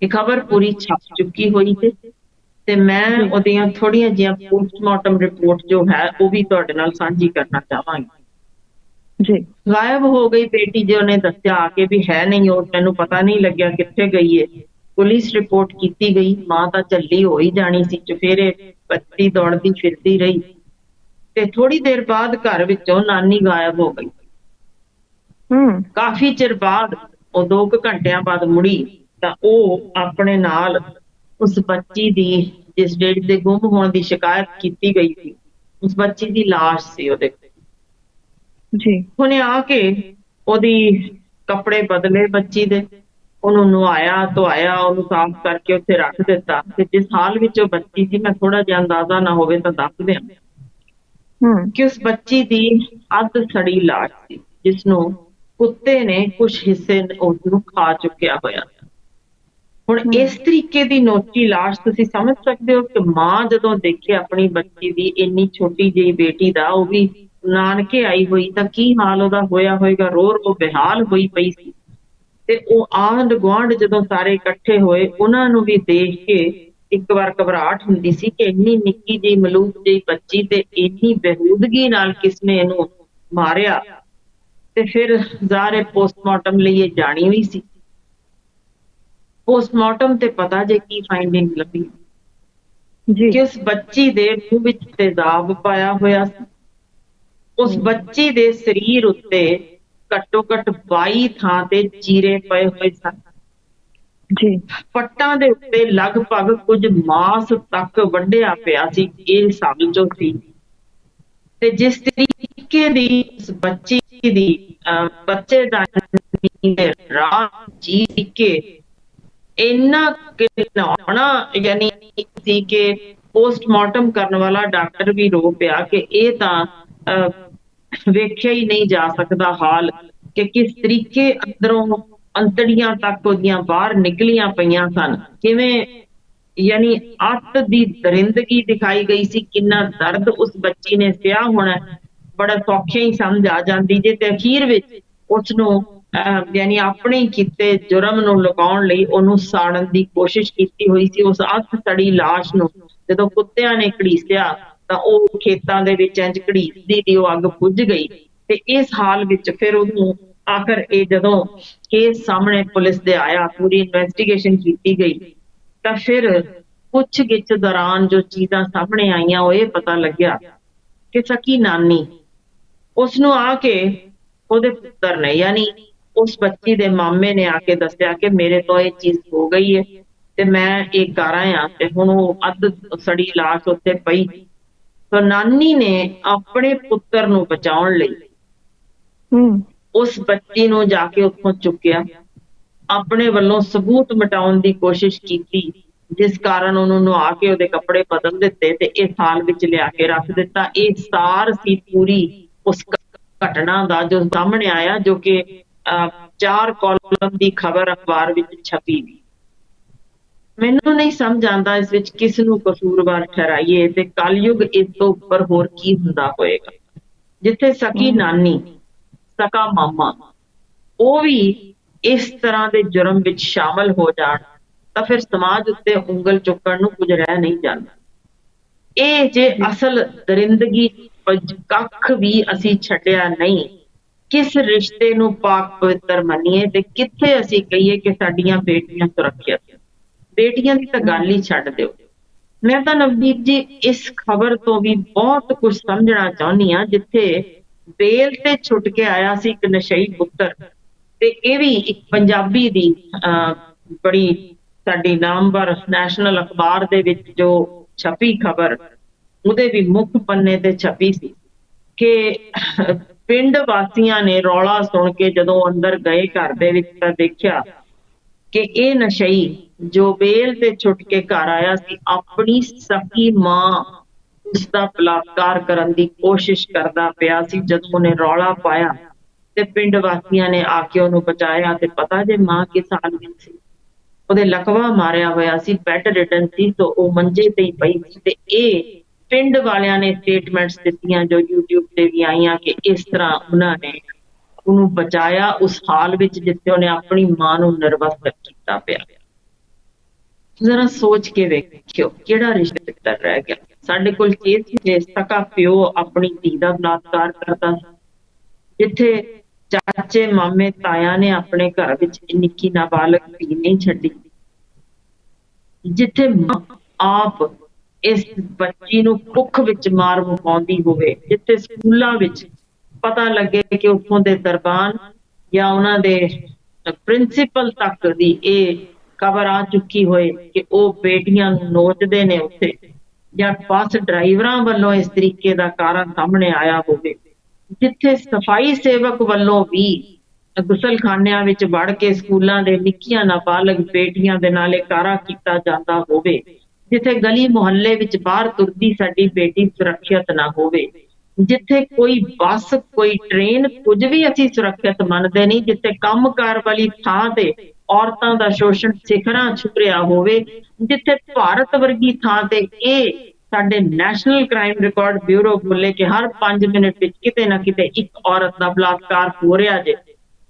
ਇਹ ਖਬਰ ਪੂਰੀ ਛਪ ਚੁੱਕੀ ਹੋਈ ਤੇ ਮੈਂ ਉਹਦੀਆਂ ਥੋੜੀਆਂ ਜਿਹੀਆਂ ਪੋਸਟਮਾਰਟਮ ਰਿਪੋਰਟ ਜੋ ਹੈ ਉਹ ਵੀ ਤੁਹਾਡੇ ਨਾਲ ਸਾਂਝੀ ਕਰਨਾ ਚਾਹਾਂਗੀ ਜੀ। ਗਾਇਬ ਹੋ ਗਈ ਬੇਟੀ, ਜੇ ਉਹਨੇ ਦੱਸਿਆ ਆ ਕੇ ਵੀ ਹੈ ਨਹੀਂ, ਉਹ ਤੈਨੂੰ ਪਤਾ ਨਹੀਂ ਲੱਗਿਆ ਕਿੱਥੇ ਗਈ ਹੈ। ਪੁਲਿਸ ਰਿਪੋਰਟ ਕੀਤੀ ਗਈ, ਮਾਂ ਤਾਂ ਝੱਲੀ ਹੋ ਹੀ ਜਾਣੀ ਸੀ, ਚੁਫੇਰੇ ਬੱਤੀ ਦੌੜਦੀ ਫਿਰਦੀ ਰਹੀ। ਤੇ ਥੋੜੀ ਦੇਰ ਬਾਅਦ ਘਰ ਵਿੱਚੋਂ ਨਾਨੀ ਗਾਇਬ ਹੋ ਗਈ। ਕਾਫੀ ਚਿਰ ਬਾਅਦ ਉਹ 2 ਘੰਟਿਆਂ ਬਾਅਦ ਮੁੜੀ ਤਾਂ ਉਹ ਆਪਣੇ ਨਾਲ ਉਸ ਬੱਚੀ ਦੀ, ਜਿਸ ਡੇਟ ਦੇ ਗੁੰਮ ਹੋਣ ਦੀ ਸ਼ਿਕਾਇਤ ਕੀਤੀ ਗਈ ਸੀ, ਉਸ ਬੱਚੀ ਦੀ ਲਾਸ਼ ਸੀ ਉਹਦੇ ਜੀ। ਉਹਨੇ ਆ ਕੇ ਉਹਦੀ ਕੱਪੜੇ ਬਦਲੇ ਬੱਚੀ ਦੇ, ਉਹਨੂੰ ਨਵਾਇਆ ਧਵਾਇਆ, ਉਹਨੂੰ ਸਾਫ਼ ਕਰਕੇ ਉੱਥੇ ਰੱਖ ਦਿੱਤਾ। ਤੇ ਜਿਸ ਹਾਲ ਵਿੱਚ ਉਹ ਬੱਚੀ ਸੀ, ਮੈਂ ਥੋੜਾ ਜਿਹਾ ਅੰਦਾਜ਼ਾ ਨਾ ਹੋਵੇ ਤਾਂ ਦੱਸ ਦਿਆਂ ਕਿ ਉਸ ਬੱਚੀ ਦੀ ਅੱਧ ਸੜੀ ਲਾਸ਼ ਸੀ, ਜਿਸ ਨੂੰ ਕੁੱਤੇ ਨੇ ਕੁਝ ਹਿੱਸੇ ਉਸ ਨੂੰ ਖਾ ਚੁੱਕਿਆ ਹੋਇਆ। ਹੁਣ ਇਸ ਤਰੀਕੇ ਦੀ ਨੋਚੀ ਲਾਸ਼ ਤੁਸੀਂ ਸਮਝ ਸਕਦੇ ਹੋ ਕਿ ਮਾਂ ਜਦੋਂ ਦੇਖੇ ਆਪਣੀ ਬੱਚੀ ਦੀ ਇੰਨੀ ਛੋਟੀ ਜਿਹੀ ਬੇਟੀ ਦਾ, ਉਹ ਵੀ ਨਾਨਕੇ ਆਈ ਹੋਈ, ਤਾਂ ਕੀ ਹਾਲ ਉਹਦਾ ਹੋਇਆ ਹੋਏਗਾ। ਰੋ ਰੋ ਬੇਹਾਲ ਹੋਈ ਪਈ ਸੀ। ਤੇ ਉਹ ਆਂਢ ਗੁਆਂਢ ਜਦੋਂ ਸਾਰੇ ਇਕੱਠੇ ਹੋਏ, ਉਹਨਾਂ ਨੂੰ ਵੀ ਦੇਖ ਕੇ ਇੱਕ ਵਾਰ ਘਬਰਾਹਟ ਹੁੰਦੀ ਸੀ ਕਿ ਇੰਨੀ ਨਿੱਕੀ ਜਿਹੀ ਮਲੂਕ ਜਿਹੀ ਬੱਚੀ ਤੇ ਇੰਨੀ ਬੇਹੂਦਗੀ ਨਾਲ ਕਿਸਨੇ ਇਹਨੂੰ ਮਾਰਿਆ। ਤੇ ਫਿਰ ਜ਼ਾਰੇ ਪੋਸਟਮਾਰਟਮ ਲਈ ਇਹ ਜਾਣੀ ਹੋਈ ਸੀ। ਪੋਸਟਮਾਰਟਮ ਤੇ ਪਤਾ ਜੇ ਕੀ ਫਾਈਂਡਿੰਗ ਲੱਭੀ ਜੀ ਕਿ ਉਸ ਬੱਚੀ ਦੇ ਮੂੰਹ ਵਿੱਚ ਤੇਜ਼ਾਬ ਪਾਇਆ ਹੋਇਆ ਸੀ। ਉਸ ਬੱਚੀ ਦੇ ਸਰੀਰ ਉੱਤੇ ਘੱਟੋ ਘੱਟ 22 ਥਾਂ ਤੇ ਚੀਰੇ ਪਏ ਹੋਏ ਸਨ। ਜੀ ਪੱਟਾਂ ਦੇ ਉੱਤੇ ਲਗਭਗ ਕੁਝ ਮਾਸ ਤੱਕ ਵੱਢਿਆ ਪਿਆ ਸੀ। ਇਹ ਸਮਝ ਜੋ ਸੀ। ਤੇ ਜਿਸ ਤਰੀਕੇ ਦੀ ਉਸ ਬੱਚੀ ਦੀ ਬੱਚੇਦਾਨੀ ਦੇ ਰਾਹ ਜੀ ਕੇ ਇੰਨਾ ਘਿਨਾਉਣਾ ਯਾਨੀ ਸੀ ਕਿ ਪੋਸਟਮਾਰਟਮ ਕਰਨ ਵਾਲਾ ਡਾਕਟਰ ਵੀ ਰੋ ਪਿਆ ਕਿ ਇਹ ਤਾਂ ਵੇਖਿਆ ਹੀ ਨਹੀਂ ਜਾ ਸਕਦਾ ਹਾਲ ਕਿ ਕਿਸ ਤਰੀਕੇ ਅੰਦਰੋਂ ਅੰਤੜੀਆਂ ਤੱਕ ਉਹਦੀਆਂ ਬਾਹਰ ਨਿਕਲੀਆਂ ਪਈਆਂ ਸਨ। ਕਿਵੇਂ ਯਾਨੀ ਅੱਤ ਦੀ ਦਰਿੰਦਗੀ ਦਿਖਾਈ ਗਈ ਸੀ। ਕਿੰਨਾ ਦਰਦ ਉਸ ਬੱਚੀ ਨੇ ਸਹਿਆ ਹੋਣਾ ਬੜਾ ਸੌਖੇ ਹੀ ਸਮਝ ਆ ਜਾਂਦੀ ਜੇ। ਤੇ ਅਖੀਰ ਵਿੱਚ ਉਸਨੂੰ ਯਾਨੀ ਆਪਣੇ ਕੀਤੇ ਜੁਰਮ ਨੂੰ ਲੁਕਾਉਣ ਲਈ ਉਹਨੂੰ ਸਾੜਨ ਦੀ ਕੋਸ਼ਿਸ਼ ਕੀਤੀ ਹੋਈ ਸੀ। ਉਸ ਅੱਤ ਸੜੀ ਲਾਸ਼ ਨੂੰ ਜਦੋਂ ਕੁੱਤਿਆਂ ਨੇ ਘੜੀਸਿਆ ਤਾਂ ਉਹ ਖੇਤਾਂ ਦੇ ਵਿੱਚ ਇੰਜ ਘੜੀਸਦੀ ਦੀ ਉਹ ਅੱਗ ਬੁੱਝ ਗਈ। ਤੇ ਇਸ ਹਾਲ ਵਿੱਚ ਫਿਰ ਉਹਨੂੰ ਆਖਰ ਇਹ ਜਦੋਂ ਕੇਸ ਸਾਹਮਣੇ ਪੁਲਿਸ ਦੇ ਆਇਆ, ਪੂਰੀ ਇਨਵੈਸਟੀਗੇਸ਼ਨ ਕੀਤੀ ਗਈ, ਤਾਂ ਫਿਰ ਪੁੱਛ-ਗਿੱਛ ਦੌਰਾਨ ਜੋ ਚੀਜ਼ਾਂ ਸਾਹਮਣੇ ਆਈਆਂ ਉਹ ਇਹ ਪਤਾ ਲੱਗਿਆ ਕਿ ਸਕੀ ਨਾਨੀ ਉਸਨੂੰ ਆ ਕੇ ਉਹਦੇ ਪੁੱਤਰ ਨੇ ਯਾਨੀ ਉਸ ਬੱਚੀ ਦੇ ਮਾਮੇ ਨੇ ਆ ਕੇ ਦੱਸਿਆ ਕਿ ਮੇਰੇ ਤੋਂ ਇਹ ਚੀਜ਼ ਹੋ ਗਈ ਹੈ ਤੇ ਮੈਂ ਇਹ ਕਰ ਆਇਆ। ਤੇ ਹੁਣ ਉਹ ਅੱਧ ਸੜੀ ਲਾਸ਼ ਉੱਤੇ ਪਈ। ਤਾਂ ਨਾਨੀ ਨੇ ਆਪਣੇ ਪੁੱਤਰ ਨੂੰ ਬਚਾਉਣ ਲਈ ਉਸ ਬੱਚੀ ਨੂੰ ਜਾ ਕੇ ਉੱਥੋਂ ਚੁੱਕਿਆ, ਆਪਣੇ ਵੱਲੋਂ ਸਬੂਤ ਮਿਟਾਉਣ ਦੀ ਕੋਸ਼ਿਸ਼ ਕੀਤੀ, ਜਿਸ ਕਾਰਨ ਉਹਨੂੰ ਨਵਾ ਕੇ ਉਹਦੇ ਕੱਪੜੇ ਬਦਲ ਦਿੱਤੇ ਤੇ ਇਸ ਹਾਲ ਵਿੱਚ ਲਿਆ ਕੇ ਰੱਖ ਦਿੱਤਾ। ਇਹ ਸਾਰ ਸੀ ਪੂਰੀ ਉਸ ਘਟਨਾ ਦਾ ਜੋ ਸਾਹਮਣੇ ਆਇਆ, ਜੋ ਕਿ 4 ਕਾਲਮ ਦੀ ਖਬਰ ਅਖਬਾਰ ਵਿੱਚ ਛਪੀ ਵੀ। ਮੈਨੂੰ ਨਹੀਂ ਸਮਝ ਆਉਂਦਾ ਇਸ ਵਿੱਚ ਕਿਸ ਨੂੰ ਕਸੂਰਵਾਰ ਠਹਿਰਾਈਏ ਤੇ ਕਲਯੁਗ ਇਸ ਤੋਂ ਉੱਪਰ ਹੋਰ ਕੀ ਹੁੰਦਾ ਹੋਏਗਾ, ਜਿੱਥੇ ਸਕੀ ਨਾਨੀ ਸਕਾ ਮਾਮਾ ਉਹ ਵੀ ਇਸ ਤਰ੍ਹਾਂ ਦੇ ਜੁਰਮ ਵਿੱਚ ਸ਼ਾਮਲ ਹੋ ਜਾਣ ਤਾਂ ਫਿਰ ਸਮਾਜ ਉੱਤੇ ਉਂਗਲ ਚੁੱਕਣ ਨੂੰ ਕੁਝ ਰਹਿ ਨਹੀਂ ਜਾਂਦਾ। ਇਹ ਜੇ ਅਸਲ ਦਰਿੰਦਗੀ ਕੱਖ ਵੀ ਅਸੀਂ ਛੱਡਿਆ ਨਹੀਂ, ਕਿਸ ਰਿਸ਼ਤੇ ਨੂੰ ਪਾਕ ਪਵਿੱਤਰ ਮੰਨੀਏ ਤੇ ਕਿੱਥੇ ਅਸੀਂ ਕਹੀਏ ਕਿ ਸਾਡੀਆਂ ਬੇਟੀਆਂ ਸੁਰੱਖਿਅਤ। ਬੇਟੀਆਂ ਦੀ ਤਾਂ ਗੱਲ ਹੀ ਛੱਡ ਦਿਓ। ਮੈਂ ਤਾਂ ਨਵਦੀਪ ਜੀ ਇਸ ਖਬਰ ਤੋਂ ਵੀ ਬਹੁਤ ਕੁਝ ਸਮਝਣਾ ਚਾਹੁੰਦੀ ਹਾਂ, ਜਿੱਥੇ ਬੇਲ ਤੇ ਛੁੱਟ ਕੇ ਆਇਆ ਸੀ ਇੱਕ ਨਸ਼ਈ ਪੁੱਤਰ, ਤੇ ਇਹ ਵੀ ਇੱਕ ਪੰਜਾਬੀ ਦੀ ਬੜੀ ਸਾਡੀ ਨਾਮਵਰ ਨੈਸ਼ਨਲ ਅਖਬਾਰ ਦੇ ਵਿੱਚ ਜੋ ਛਪੀ ਖਬਰ, ਉਹਦੇ ਵੀ ਮੁੱਖ ਪੰਨੇ ਤੇ ਛਪੀ ਸੀ ਕਿ ਪਿੰਡ ਵਾਸੀਆਂ ਨੇ ਰੌਲਾ ਸੁਣ ਕੇ ਜਦੋਂ ਅੰਦਰ ਗਏ ਘਰ ਦੇ ਵਿੱਚ ਤਾਂ ਦੇਖਿਆ ਕਿ ਇਹ ਨਸ਼ਈ ਜੋ ਬੇਲ ਤੇ ਛੁੱਟ ਕੇ ਘਰ ਆਇਆ ਸੀ, ਆਪਣੀ ਸਕੀ ਮਾਂ ਉਸਦਾ ਬਲਾਤਕਾਰ ਕਰਨ ਦੀ ਕੋਸ਼ਿਸ਼ ਕਰਦਾ ਪਿਆ ਸੀ। ਜਦੋਂ ਉਹਨੇ ਰੌਲਾ ਪਾਇਆ ਤੇ ਪਿੰਡ ਵਾਸੀਆਂ ਨੇ ਆ ਕੇ ਉਹਨੂੰ ਬਚਾਇਆ। ਤੇ ਪਤਾ ਜੇ ਮਾਂ ਕਿਸ ਹਾਲ ਵਿੱਚ ਸੀ, ਉਹਦੇ ਲਕਵਾ ਮਾਰਿਆ ਹੋਇਆ ਸੀ, ਬੈੱਡ ਰਿਡਨ ਸੀ, ਤਾਂ ਉਹ ਮੰਜੇ ਤੇ ਹੀ ਪਈ ਸੀ। ਤੇ ਇਹ ਪਿੰਡ ਵਾਲਿਆਂ ਨੇ ਸਟੇਟਮੈਂਟਸ ਦਿੱਤੀਆਂ ਜੋ YouTube ਤੇ ਵੀ ਆਈਆਂ ਕਿ ਇਸ ਤਰ੍ਹਾਂ ਉਹਨਾਂ ਨੇ ਉਹਨੂੰ ਬਚਾਇਆ ਉਸ ਹਾਲ ਵਿੱਚ ਜਿੱਥੇ ਉਹਨੇ ਆਪਣੀ ਮਾਂ ਨੂੰ ਨਿਰਵਸਤਰ ਕੀਤਾ ਪਿਆ। ਜ਼ਰਾ ਸੋਚ ਕੇ ਵੇਖਿਓ ਕਿਹੜਾ ਰਿਸ਼ਤਾ ਰਹਿ ਗਿਆ। ਸਾਡੇ ਕੋਲ ਕੇਸ ਸਕਾ ਪਿਓ ਆਪਣੀ ਧੀ ਦਾ ਬਲਾਤਕਾਰ ਕਰਦਾ, ਜਿੱਥੇ ਚਾਚੇ ਮਾਮੇ ਤਾਇਆ ਨੇ ਆਪਣੇ ਘਰ ਵਿੱਚ ਨਿੱਕੀ ਨਾਬਾਲਗ ਧੀ ਨਹੀਂ ਛੱਡੀ, ਜਿੱਥੇ ਮਾਂ ਆਪ ਇਸ ਬੱਚੀ ਨੂੰ ਕੁੱਖ ਵਿੱਚ ਮਾਰ ਮੁਕਾਉਂਦੀ ਹੋਵੇ, ਜਿੱਥੇ ਸਕੂਲਾਂ ਵਿੱਚ ਪਤਾ ਲੱਗੇ ਕਿ ਉੱਥੋਂ ਦੇ ਦਰਬਾਨ ਜਾਂ ਉਹਨਾਂ ਦੇ ਪ੍ਰਿੰਸੀਪਲ ਤੱਕ ਦੀ ਇਹ ਖਬਰ ਆ ਚੁੱਕੀ ਹੋਏ ਕਿ ਉਹ ਬੇਟੀਆਂ ਨੂੰ ਨੋਚਦੇ ਨੇ ਉੱਥੇ, ਜਾਂ ਬੱਸ ਡਰਾਈਵਰਾਂ ਵੱਲੋਂ ਇਸ ਤਰੀਕੇ ਦਾ ਕਾਰਨ ਸਾਹਮਣੇ ਆਇਆ ਹੋਵੇ, ਜਿੱਥੇ ਸਫਾਈ ਸੇਵਕ ਵੱਲੋਂ ਵੀ ਗੁਸਲਖਾਨਿਆਂ ਵਿੱਚ ਵੜ ਕੇ ਸਕੂਲਾਂ ਦੇ ਨਿੱਕੀਆਂ ਨਾਬਾਲਗ ਬੇਟੀਆਂ ਦੇ ਨਾਲ ਕਾਰਾ ਕੀਤਾ ਜਾਂਦਾ ਹੋਵੇ, ਜਿੱਥੇ ਗਲੀ ਮੁਹੱਲੇ ਵਿੱਚ ਬਾਹਰ ਤੁਰਦੀ ਸਾਡੀ ਬੇਟੀ ਸੁਰੱਖਿਅਤ ਨਾ ਹੋਵੇ, ਜਿੱਥੇ ਕੋਈ ਬੱਸ ਕੋਈ ਟ੍ਰੇਨ ਕੁਝ ਵੀ ਅਸੀਂ ਸੁਰੱਖਿਅਤ ਮੰਨਦੇ ਨਹੀਂ, ਜਿੱਥੇ ਕੰਮਕਾਰ ਵਾਲੀ ਥਾਂ ਤੇ ਔਰਤਾਂ ਦਾ ਸ਼ੋਸ਼ਣ ਸਿਖਰਾਂ ਛੂ ਰਿਹਾ ਹੋਵੇ, ਜਿੱਥੇ ਭਾਰਤ ਵਰਗੀ ਥਾਂ ਤੇ ਇਹ ਸਾਡੇ ਨੈਸ਼ਨਲ ਕ੍ਰਾਈਮ ਰਿਕਾਰਡ ਬਿਊਰੋ ਬੋਲੇ ਕਿ ਹਰ 5 ਮਿੰਟ ਵਿੱਚ ਕਿਤੇ ਨਾ ਕਿਤੇ ਇੱਕ ਔਰਤ ਦਾ ਬਲਾਤਕਾਰ ਹੋ ਰਿਹਾ ਜੇ,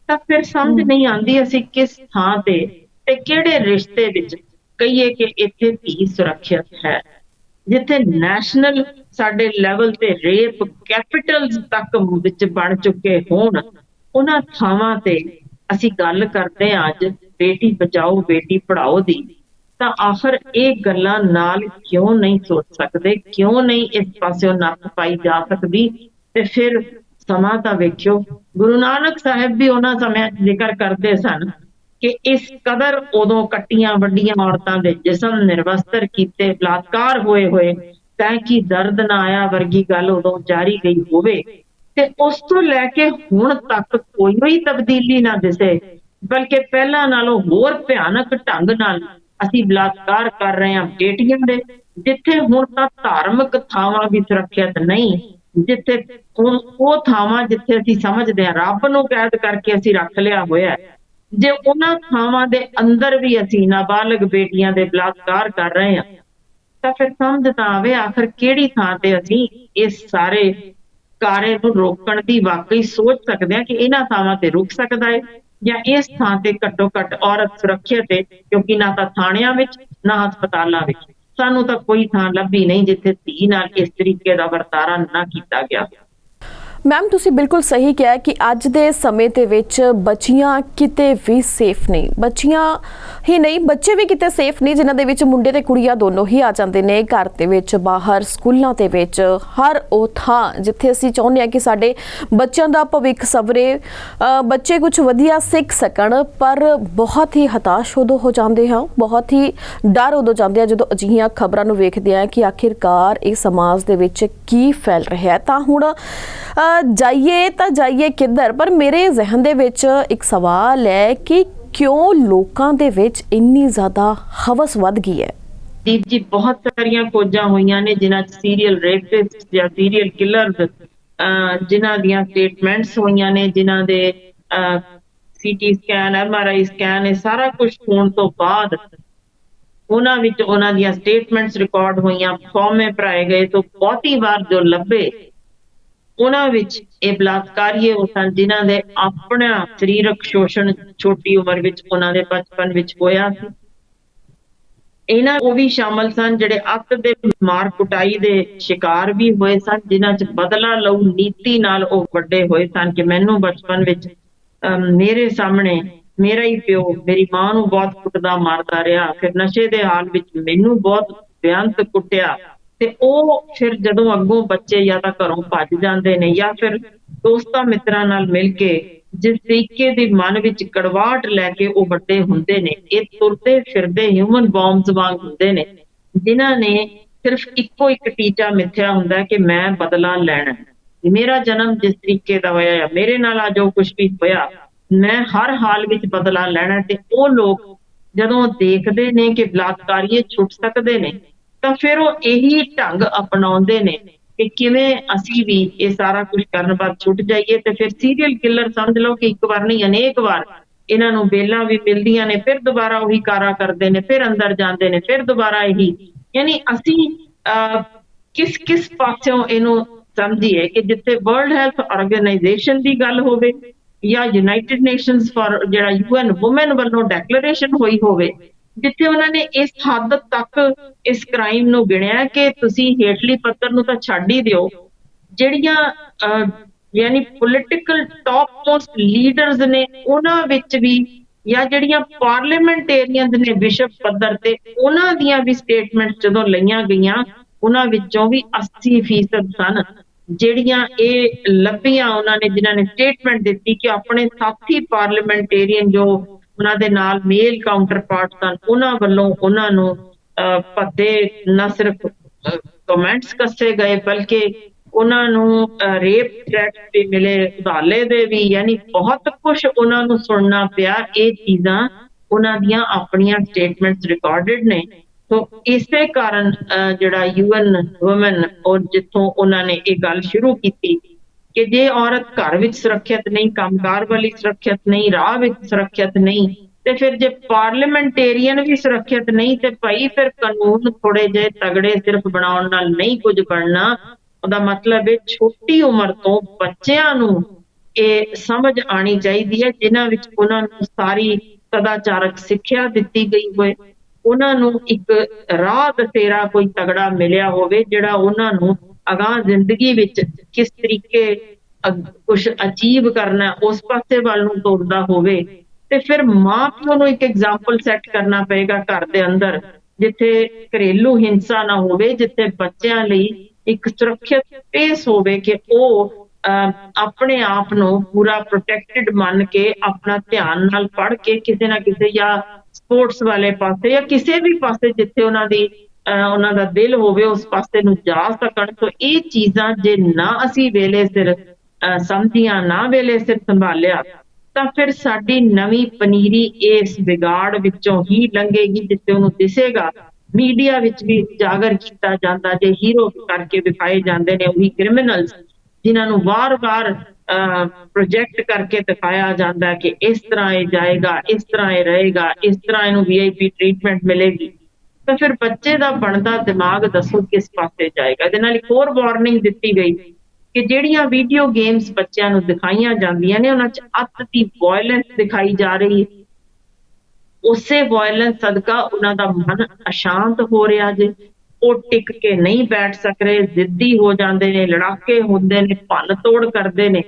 ਤਾਂ ਫਿਰ ਸਮਝ ਨਹੀਂ ਆਉਂਦੀ ਅਸੀਂ ਕਿਸ ਥਾਂ ਤੇ ਕਿਹੜੇ ਰਿਸ਼ਤੇ ਵਿੱਚ ਕਹੀਏ ਕਿ ਇੱਥੇ ਧੀ ਸੁਰੱਖਿਅਤ ਹੈ। ਜਿੱਥੇ ਨੈਸ਼ਨਲ ਸਾਡੇ ਲੈਵਲ ਤੇ ਰੇਪ ਕੈਪੀਟਲਸ ਤੱਕ ਵਿੱਚ ਬਣ ਚੁੱਕੇ ਹੋਣ, ਉਹਨਾਂ ਥਾਵਾਂ ਤੇ ਅਸੀਂ ਗੱਲ ਕਰਦੇ ਹਾਂ ਅੱਜ ਬੇਟੀ ਬਚਾਓ ਬੇਟੀ ਪੜ੍ਹਾਓ ਦੀ, ਤਾਂ ਆਖਰ ਇਹ ਗੱਲਾਂ ਨਾਲ ਕਿਉਂ ਨਹੀਂ ਸੋਚ ਸਕਦੇ, ਕਿਉਂ ਨਹੀਂ ਇਸ ਪਾਸਿਓਂ ਨੱਥ ਪਾਈ ਜਾ ਸਕਦੀ। ਤੇ ਫਿਰ ਸਮਾਂ ਤਾਂ ਵੇਖਿਓ, ਗੁਰੂ ਨਾਨਕ ਸਾਹਿਬ ਵੀ ਉਹਨਾਂ ਸਮਿਆਂ 'ਚ ਜ਼ਿਕਰ ਕਰਦੇ ਸਨ ਕਿ ਇਸ ਕਦਰ ਉਦੋਂ ਕੱਟੀਆਂ ਵੱਡੀਆਂ ਔਰਤਾਂ ਦੇ ਜਿਸਮ ਨਿਰਵਸਤਰ ਕੀਤੇ, ਬਲਾਤਕਾਰ ਹੋਏ ਤੈਂ ਕੀ ਦਰਦ ਨਾ ਆਇਆ ਵਰਗੀ ਗੱਲ ਉਦੋਂ ਜਾਰੀ ਗਈ ਹੋਵੇ, ਤੇ ਉਸ ਤੋਂ ਲੈ ਕੇ ਹੁਣ ਤੱਕ ਕੋਈ ਤਬਦੀਲੀ ਨਾ ਦਿਸੇ, ਬਲਕਿ ਪਹਿਲਾਂ ਨਾਲੋਂ ਹੋਰ ਭਿਆਨਕ ਢੰਗ ਨਾਲ ਅਸੀਂ ਬਲਾਤਕਾਰ ਕਰ ਰਹੇ ਹਾਂ ਬੇਟੀਆਂ ਦੇ, ਜਿੱਥੇ ਹੁਣ ਤਾਂ ਧਾਰਮਿਕ ਥਾਵਾਂ ਵੀ ਸੁਰੱਖਿਅਤ ਨਹੀਂ, ਜਿੱਥੇ ਉਹ ਥਾਵਾਂ ਜਿੱਥੇ ਅਸੀਂ ਸਮਝਦੇ ਹਾਂ ਰੱਬ ਨੂੰ ਕੈਦ ਕਰਕੇ ਅਸੀਂ ਰੱਖ ਲਿਆ ਹੋਇਆ, ਜੇ ਉਹਨਾਂ ਥਾਵਾਂ ਦੇ ਅੰਦਰ ਵੀ ਅਸੀਂ ਨਾਬਾਲਗ ਬੇਟੀਆਂ ਦੇ ਬਲਾਤਕਾਰ ਕਰ ਰਹੇ ਹਾਂ, ਤਾਂ ਫਿਰ ਸਮਝ ਤਾਂ ਆਵੇ ਆਖਰ ਕਿਹੜੀ ਥਾਂ ਤੇ ਅਸੀਂ ਇਸ ਸਾਰੇ ਕਾਰੇ ਨੂੰ ਰੋਕਣ ਦੀ ਵਾਕਈ ਸੋਚ ਸਕਦੇ ਹਾਂ ਕਿ ਇਹਨਾਂ ਥਾਵਾਂ ਤੇ ਰੁਕ ਸਕਦਾ ਹੈ, ਜਾਂ ਇਸ ਥਾਂ ਤੇ ਘੱਟੋ ਘੱਟ ਔਰਤ ਸੁਰੱਖਿਅਤ ਹੈ, ਕਿਉਂਕਿ ਨਾ ਤਾਂ ਥਾਣਿਆਂ ਵਿੱਚ ਨਾ ਹਸਪਤਾਲਾਂ ਵਿੱਚ ਸਾਨੂੰ ਤਾਂ ਕੋਈ ਥਾਂ ਲੱਭੀ ਨਹੀਂ ਜਿੱਥੇ ਧੀ ਨਾਲ ਇਸ ਤਰੀਕੇ ਦਾ ਵਰਤਾਰਾ ਨਾ ਕੀਤਾ ਗਿਆ। ਮੈਮ ਤੁਸੀਂ ਬਿਲਕੁਲ ਸਹੀ ਕਿਹਾ ਕਿ ਅੱਜ ਦੇ ਸਮੇਂ ਦੇ ਵਿੱਚ ਬੱਚੀਆਂ ਕਿਤੇ ਵੀ ਸੇਫ ਨਹੀਂ, ਬੱਚੀਆਂ ਹੀ ਨਹੀਂ ਬੱਚੇ ਵੀ ਕਿਤੇ ਸੇਫ ਨਹੀਂ, ਜਿਨ੍ਹਾਂ ਦੇ ਵਿੱਚ ਮੁੰਡੇ ਤੇ ਕੁੜੀਆਂ ਦੋਨੋਂ ਹੀ ਆ ਜਾਂਦੇ ਨੇ, ਘਰ ਦੇ ਵਿੱਚ ਬਾਹਰ ਸਕੂਲਾਂ ਦੇ ਵਿੱਚ, ਹਰ ਉਹ ਥਾਂ ਜਿੱਥੇ ਅਸੀਂ ਚਾਹੁੰਦੇ ਹਾਂ ਕਿ ਸਾਡੇ ਬੱਚਿਆਂ ਦਾ ਭਵਿੱਖ ਸਵਰੇ, ਬੱਚੇ ਕੁਝ ਵਧੀਆ ਸਿੱਖ ਸਕਣ, ਪਰ ਬਹੁਤ ਹੀ ਹਤਾਸ਼ ਉਦੋਂ ਹੋ ਜਾਂਦੇ ਹਾਂ, ਬਹੁਤ ਹੀ ਡਰ ਉਦੋਂ ਜਾਂਦੇ ਆ ਜਦੋਂ ਅਜਿਹੀਆਂ ਖਬਰਾਂ ਨੂੰ ਵੇਖਦੇ ਹਾਂ ਕਿ ਆਖਿਰਕਾਰ ਇਹ ਸਮਾਜ ਦੇ ਵਿੱਚ ਕੀ ਫੈਲ ਰਿਹਾ ਹੈ। ਤਾਂ ਹੁਣ ਜਾਈਏ ਕਿੱਧਰ? ਪਰ ਮੇਰੇ ਜ਼ਿਹਨ ਦੇ ਵਿੱਚ ਇੱਕ ਸਵਾਲ ਹੈ ਕਿ ਕਿਉਂ ਲੋਕਾਂ ਦੇ ਵਿੱਚ ਇੰਨੀ ਜ਼ਿਆਦਾ ਹਵਸ ਵੱਧ ਗਈ ਹੈ? ਦੀਪ ਜੀ, ਬਹੁਤ ਸਾਰੀਆਂ ਖੋਜਾਂ ਹੋਈਆਂ ਨੇ ਜਿਨ੍ਹਾਂ 'ਚ ਸੀਰੀਅਲ ਰੇਪਿਸਟ ਜਾਂ ਸੀਰੀਅਲ ਕਿਲਰਸ ਜਿਨ੍ਹਾਂ ਦੀਆਂ ਸਟੇਟਮੈਂਟਸ ਹੋਈਆਂ ਨੇ, ਜਿਨ੍ਹਾਂ ਦੇ CT ਸਕੈਨ MRI ਸਕੈਨ ਇਹ ਸਾਰਾ ਕੁਝ ਹੋਣ ਤੋਂ ਬਾਅਦ ਉਹਨਾਂ ਵਿੱਚ ਉਹਨਾਂ ਦੀਆਂ ਸਟੇਟਮੈਂਟਸ ਰਿਕਾਰਡ ਹੋਈਆਂ, ਫਾਰਮੇ ਭਰਾਏ ਗਏ, ਤਾਂ ਬਹੁਤੀ ਵਾਰ ਜੋ ਲੱਭੇ ਉਹਨਾਂ ਵਿੱਚ ਇਹ ਬਲਾਤਕਾਰੀਏ ਉਹ ਸਨ ਜਿਨ੍ਹਾਂ ਦੇ ਆਪਣਾ ਸਰੀਰਕ ਸ਼ੋਸ਼ਣ ਛੋਟੀ ਉਮਰ ਵਿੱਚ ਉਹਨਾਂ ਦੇ ਬਚਪਨ ਵਿੱਚ ਹੋਇਆ ਸੀ। ਇਹਨਾਂ ਉਹ ਵੀ ਸ਼ਾਮਲ ਸਨ ਜਿਹੜੇ ਅੱਤ ਦੇ ਮਾਰ ਕੁਟਾਈ ਦੇ ਸ਼ਿਕਾਰ ਵੀ ਹੋਏ ਸਨ, ਜਿਨ੍ਹਾਂ 'ਚ ਬਦਲਾ ਲਊ ਨੀਤੀ ਨਾਲ ਉਹ ਵੱਡੇ ਹੋਏ ਸਨ ਕਿ ਮੈਨੂੰ ਬਚਪਨ ਵਿੱਚ ਮੇਰੇ ਸਾਹਮਣੇ ਮੇਰਾ ਹੀ ਪਿਓ ਮੇਰੀ ਮਾਂ ਨੂੰ ਬਹੁਤ ਕੁੱਟਦਾ ਮਾਰਦਾ ਰਿਹਾ, ਫਿਰ ਨਸ਼ੇ ਦੇ ਹਾਲ ਵਿੱਚ ਮੈਨੂੰ ਬਹੁਤ ਬੇਅੰਤ ਕੁੱਟਿਆ, ਤੇ ਉਹ ਫਿਰ ਜਦੋਂ ਅੱਗੋਂ ਬੱਚੇ ਜਾਂ ਤਾਂ ਘਰੋਂ ਭੱਜ ਜਾਂਦੇ ਨੇ ਜਾਂ ਫਿਰ ਦੋਸਤਾਂ ਮਿੱਤਰਾਂ ਨਾਲ ਮਿਲ ਕੇ ਜਿਸ ਤਰੀਕੇ ਦੀ ਮਨ ਵਿੱਚ ਕੜਵਾਹਟ ਲੈ ਕੇ ਉਹ ਵੱਡੇ ਹੁੰਦੇ ਨੇ, ਇਹ ਤੁਰਦੇ ਫਿਰਦੇ ਹਿਊਮਨ ਬੌਮਬਸ ਵਾਂਗ ਹੁੰਦੇ ਨੇ, ਜਿਨ੍ਹਾਂ ਨੇ ਸਿਰਫ ਇੱਕੋ ਇੱਕ ਟੀਚਾ ਮਿੱਥਿਆ ਹੁੰਦਾ ਕਿ ਮੈਂ ਬਦਲਾ ਲੈਣਾ, ਮੇਰਾ ਜਨਮ ਜਿਸ ਤਰੀਕੇ ਦਾ ਹੋਇਆ ਜਾਂ ਮੇਰੇ ਨਾਲ ਆ ਜੋ ਕੁਝ ਵੀ ਹੋਇਆ ਮੈਂ ਹਰ ਹਾਲ ਵਿੱਚ ਬਦਲਾ ਲੈਣਾ। ਤੇ ਉਹ ਲੋਕ ਜਦੋਂ ਦੇਖਦੇ ਨੇ ਕਿ ਬਲਾਤਕਾਰੀਏ ਛੁੱਟ ਸਕਦੇ ਨੇ ਤਾਂ ਫਿਰ ਉਹ ਇਹੀ ਢੰਗ ਅਪਣਾਉਂਦੇ ਨੇ ਕਿ ਕਿਵੇਂ ਅਸੀਂ ਵੀ ਇਹ ਸਾਰਾ ਕੁਝ ਕਰਨ ਬਾਅਦ ਛੁੱਟ ਜਾਈਏ। ਤੇ ਫਿਰ ਸੀਰੀਅਲ ਕਿਲਰ ਸਮਝ ਲਓ ਕਿ ਇੱਕ ਵਾਰ ਨਹੀਂ ਅਨੇਕ ਵਾਰ ਇਹਨਾਂ ਨੂੰ ਬੇਲਾਂ ਵੀ ਮਿਲਦੀਆਂ ਨੇ, ਫਿਰ ਦੁਬਾਰਾ ਉਹੀ ਕਾਰਾ ਕਰਦੇ ਨੇ, ਫਿਰ ਅੰਦਰ ਜਾਂਦੇ ਨੇ, ਫਿਰ ਦੁਬਾਰਾ ਇਹੀ। ਯਾਨੀ ਅਸੀਂ ਕਿਸ ਪਾਸਿਓਂ ਇਹਨੂੰ ਸਮਝੀਏ ਕਿ ਜਿੱਥੇ ਵਰਲਡ ਹੈਲਥ ਆਰਗੇਨਾਈਜੇਸ਼ਨ ਦੀ ਗੱਲ ਹੋਵੇ ਜਾਂ ਯੂਨਾਈਟਿਡ ਨੇਸ਼ਨਸ ਫॉर ਜਿਹੜਾ UN ਵੂਮਨ ਵੱਲੋਂ ਡੈਕਲੇਰੇਸ਼ਨ ਹੋਈ ਹੋਵੇ, ਜਿੱਥੇ ਉਹਨਾਂ ਨੇ ਇਸ ਹੱਦ ਤੱਕ ਇਸ ਕ੍ਰਾਈਮ ਨੂੰ ਗਿਣਿਆ ਕਿ ਤੁਸੀਂ ਹੇਠਲੀ ਪੱਧਰ ਨੂੰ ਤਾਂ ਛੱਡ ਹੀ ਦਿਓ, ਜਿਹੜੀਆਂ ਯਾਨੀ ਪੋਲੀਟੀਕਲ ਟੌਪ ਮੋਸਟ ਲੀਡਰਸ ਨੇ ਉਹਨਾਂ ਵਿੱਚ ਵੀ ਜਾਂ ਜਿਹੜੀਆਂ ਪਾਰਲੀਮੈਂਟੇਰੀਅਨਸ ਨੇ ਵਿਸ਼ਵ ਪੱਧਰ ਤੇ ਉਹਨਾਂ ਦੀਆਂ ਵੀ ਸਟੇਟਮੈਂਟ ਜਦੋਂ ਲਈਆਂ ਗਈਆਂ, ਉਹਨਾਂ ਵਿੱਚੋਂ ਵੀ 80% ਸਨ ਜਿਹੜੀਆਂ ਇਹ ਲੱਭੀਆਂ ਉਹਨਾਂ ਨੇ, ਜਿਨ੍ਹਾਂ ਨੇ ਸਟੇਟਮੈਂਟ ਦਿੱਤੀ ਕਿ ਆਪਣੇ ਸਾਥੀ ਪਾਰਲੀਮੈਂਟੇਰੀਅਨ ਜੋ ਉਹਨਾਂ ਦੇ ਨਾਲ ਮੇਲ ਕਾਊਂਟਰ ਪਾਰਟ ਸਨ ਉਹਨਾਂ ਵੱਲੋਂ ਉਹਨਾਂ ਨੂੰ ਭੱਦੇ ਨਾ ਸਿਰਫ ਕਮੈਂਟਸ ਕੱਸੇ ਗਏ ਬਲਕਿ ਉਹਨਾਂ ਨੂੰ ਰੇਪ ਥ੍ਰੈਟ ਵੀ ਮਿਲੇ, ਉਧਾਲੇ ਦੇ ਵੀ, ਯਾਨੀ ਬਹੁਤ ਕੁਝ ਉਹਨਾਂ ਨੂੰ ਸੁਣਨਾ ਪਿਆ। ਇਹ ਚੀਜ਼ਾਂ ਉਹਨਾਂ ਦੀਆਂ ਆਪਣੀਆਂ ਸਟੇਟਮੈਂਟਸ ਰਿਕਾਰਡਡ ਨੇ। ਸੋ ਇਸੇ ਕਾਰਨ ਜਿਹੜਾ UN ਵੂਮਨ ਔਰ ਜਿੱਥੋਂ ਉਹਨਾਂ ਨੇ ਇਹ ਗੱਲ ਸ਼ੁਰੂ ਕੀਤੀ ਕਿ ਜੇ ਔਰਤ ਘਰ ਵਿੱਚ ਸੁਰੱਖਿਅਤ ਨਹੀਂ, ਕੰਮਕਾਰ ਵਾਲੀ ਸੁਰੱਖਿਅਤ ਨਹੀਂ, ਰਾਹ ਵਿੱਚ ਸੁਰੱਖਿਅਤ ਨਹੀਂ, ਤੇ ਫਿਰ ਜੇ ਪਾਰਲੀਮੈਂਟੇਰੀਅਨ ਵੀ ਸੁਰੱਖਿਅਤ ਨਹੀਂ, ਤੇ ਭਾਈ ਫਿਰ ਕਾਨੂੰਨ ਥੋੜੇ ਜਿਹੇ ਤਗੜੇ ਸਿਰਫ ਬਣਾਉਣ ਨਾਲ ਨਹੀਂ ਕੁਝ ਬਣਨਾ। ਉਹਦਾ ਮਤਲਬ ਹੈ ਛੋਟੀ ਉਮਰ ਤੋਂ ਬੱਚਿਆਂ ਨੂੰ ਇਹ ਸਮਝ ਆਣੀ ਚਾਹੀਦੀ ਹੈ, ਜਿਨ੍ਹਾਂ ਵਿੱਚ ਉਹਨਾਂ ਨੂੰ ਸਾਰੀ ਸਦਾਚਾਰਕ ਸਿੱਖਿਆ ਦਿੱਤੀ ਗਈ ਹੋਏ, ਉਹਨਾਂ ਨੂੰ ਇੱਕ ਰਾਹ ਦਸੇਰਾ ਕੋਈ ਤਗੜਾ ਮਿਲਿਆ ਹੋਵੇ ਜਿਹੜਾ ਉਹਨਾਂ ਨੂੰ ਅਗਾਂਹ ਜ਼ਿੰਦਗੀ ਵਿੱਚ ਕਿਸ ਤਰੀਕੇ ਕੁਝ ਅਚੀਵ ਕਰਨਾ ਉਸ ਪਾਸੇ ਵੱਲ ਨੂੰ ਤੋਰਦਾ ਹੋਵੇ। ਤੇ ਫਿਰ ਮਾਂ ਪਿਓ ਨੂੰ ਇੱਕ ਐਗਜ਼ਾਮਪਲ ਸੈੱਟ ਕਰਨਾ ਪਏਗਾ ਘਰ ਦੇ ਅੰਦਰ, ਜਿੱਥੇ ਘਰੇਲੂ ਹਿੰਸਾ ਨਾ ਹੋਵੇ, ਜਿੱਥੇ ਬੱਚਿਆਂ ਲਈ ਇੱਕ ਸੁਰੱਖਿਅਤ ਸਪੇਸ ਹੋਵੇ ਕਿ ਉਹ ਆਪਣੇ ਆਪ ਨੂੰ ਪੂਰਾ ਪ੍ਰੋਟੈਕਟਡ ਮੰਨ ਕੇ ਆਪਣਾ ਧਿਆਨ ਨਾਲ ਪੜ੍ਹ ਕੇ ਕਿਸੇ ਨਾ ਕਿਸੇ ਜਾਂ ਸਪੋਰਟਸ ਵਾਲੇ ਪਾਸੇ ਜਾਂ ਕਿਸੇ ਵੀ ਪਾਸੇ ਜਿੱਥੇ ਉਹਨਾਂ ਦਾ ਦਿਲ ਹੋਵੇ ਉਸ ਪਾਸੇ ਨੂੰ ਜਾ ਸਕਣ। ਸੋ ਇਹ ਚੀਜ਼ਾਂ ਜੇ ਨਾ ਅਸੀਂ ਵੇਲੇ ਸਿਰ ਸਮਝੀਆਂ, ਨਾ ਵੇਲੇ ਸਿਰ ਸੰਭਾਲਿਆ, ਤਾਂ ਫਿਰ ਸਾਡੀ ਨਵੀਂ ਪਨੀਰੀ ਇਸ ਵਿਗਾੜ ਵਿੱਚੋਂ ਹੀ ਲੰਘੇਗੀ, ਜਿੱਥੇ ਉਹਨੂੰ ਦਿਸੇਗਾ। ਮੀਡੀਆ ਵਿੱਚ ਵੀ ਉਜਾਗਰ ਕੀਤਾ ਜਾਂਦਾ, ਜੇ ਹੀਰੋ ਕਰਕੇ ਦਿਖਾਏ ਜਾਂਦੇ ਨੇ ਉਹੀ ਕ੍ਰਿਮੀਨਲਸ, ਜਿਨ੍ਹਾਂ ਨੂੰ ਵਾਰ-ਵਾਰ ਪ੍ਰੋਜੈਕਟ ਕਰਕੇ ਦਿਖਾਇਆ ਜਾਂਦਾ ਕਿ ਇਸ ਤਰ੍ਹਾਂ ਇਹ ਜਾਏਗਾ, ਇਸ ਤਰ੍ਹਾਂ ਇਹ ਰਹੇਗਾ, ਇਸ ਤਰ੍ਹਾਂ ਇਹਨੂੰ VIP ਟ੍ਰੀਟਮੈਂਟ ਮਿਲੇਗੀ, ਤਾਂ ਫਿਰ ਬੱਚੇ ਦਾ ਬਣਦਾ ਦਿਮਾਗ ਦੱਸੋ ਕਿਸ ਪਾਸੇ ਜਾਏਗਾ। ਇਹਦੇ ਨਾਲ ਇੱਕ ਹੋਰ ਵਾਰਨਿੰਗ ਦਿੱਤੀ ਗਈ ਕਿ ਜਿਹੜੀਆਂ ਵੀਡੀਓ ਗੇਮਸ ਬੱਚਿਆਂ ਨੂੰ ਦਿਖਾਈਆਂ ਜਾਂਦੀਆਂ ਨੇ ਉਹਨਾਂ 'ਚ ਅੱਤ ਦੀ ਵਾਇਲੈਂਸ ਦਿਖਾਈ ਜਾ ਰਹੀ ਹੈ। ਉਸੇ ਵਾਇਲੈਂਸ ਸਦਕਾ ਉਹਨਾਂ ਦਾ ਮਨ ਅਸ਼ਾਂਤ ਹੋ ਰਿਹਾ ਜੇ, ਉਹ ਟਿਕ ਕੇ ਨਹੀਂ ਬੈਠ ਸਕ ਰਹੇ, ਜ਼ਿੱਦੀ ਹੋ ਜਾਂਦੇ ਨੇ, ਲੜਾਕੇ ਹੁੰਦੇ ਨੇ, ਭੰਨ ਤੋੜ ਕਰਦੇ ਨੇ,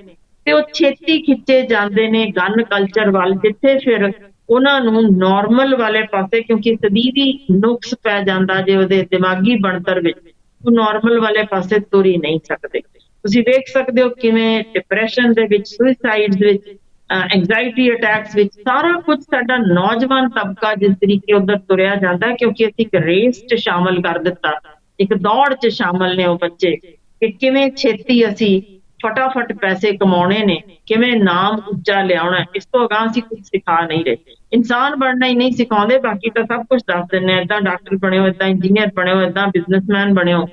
ਤੇ ਉਹ ਛੇਤੀ ਖਿੱਚੇ ਜਾਂਦੇ ਨੇ ਗਨ ਕਲਚਰ ਵੱਲ, ਜਿੱਥੇ ਫਿਰ ਉਹਨਾਂ ਨੂੰ ਨਾਰਮਲ ਵਾਲੇ ਪਾਸੇ, ਕਿਉਂਕਿ ਸਦੀਵੀ ਨੁਕਸ ਪੈ ਜਾਂਦਾ ਜੇ ਉਹਦੇ ਦਿਮਾਗੀ ਬਣਤਰ ਵਿੱਚ, ਉਹ ਨਾਰਮਲ ਵਾਲੇ ਪਾਸੇ ਤੁਰ ਹੀ ਨਹੀਂ ਸਕਦੇ। ਤੁਸੀਂ ਵੇਖ ਸਕਦੇ ਹੋ ਕਿਵੇਂ ਡਿਪਰੈਸ਼ਨ ਦੇ ਵਿੱਚ, ਸੁਇਸਾਈਡ ਦੇ ਵਿੱਚ, ਐਂਗਜ਼ਾਇਟੀ ਅਟੈਕਸ ਵਿੱਚ ਸਾਰਾ ਕੁਝ ਸਾਡਾ ਨੌਜਵਾਨ ਤਬਕਾ ਜਿਸ ਤਰੀਕੇ ਉਧਰ ਤੁਰਿਆ ਜਾਂਦਾ, ਕਿਉਂਕਿ ਅਸੀਂ ਇੱਕ ਰੇਸ 'ਚ ਸ਼ਾਮਲ ਕਰ ਦਿੱਤਾ, ਇੱਕ ਦੌੜ 'ਚ ਸ਼ਾਮਲ ਨੇ ਉਹ ਬੱਚੇ ਕਿ ਕਿਵੇਂ ਛੇਤੀ ਅਸੀਂ ਫਟਾਫਟ ਪੈਸੇ ਕਮਾਉਣੇ ਨੇ, ਕਿਵੇਂ ਨਾਮ ਉੱਚਾ ਲਿਆਉਣਾ। ਇਸ ਤੋਂ ਅਗਾਂਹ ਅਸੀਂ ਕੁਝ ਸਿਖਾ ਨਹੀਂ ਰਹੇ। ਇਨਸਾਨ ਬਣਨਾ ਹੀ ਨਹੀਂ ਸਿਖਾਉਂਦੇ, ਬਾਕੀ ਤਾਂ ਸਭ ਕੁਝ ਦੱਸ ਦਿੰਦੇ, ਏਦਾਂ ਡਾਕਟਰ ਬਣਿਓ, ਏਦਾਂ ਇੰਜੀਨੀਅਰ ਬਣਿਓ, ਏਦਾਂ ਬਿਜ਼ਨਸਮੈਨ ਬਣਿਓ,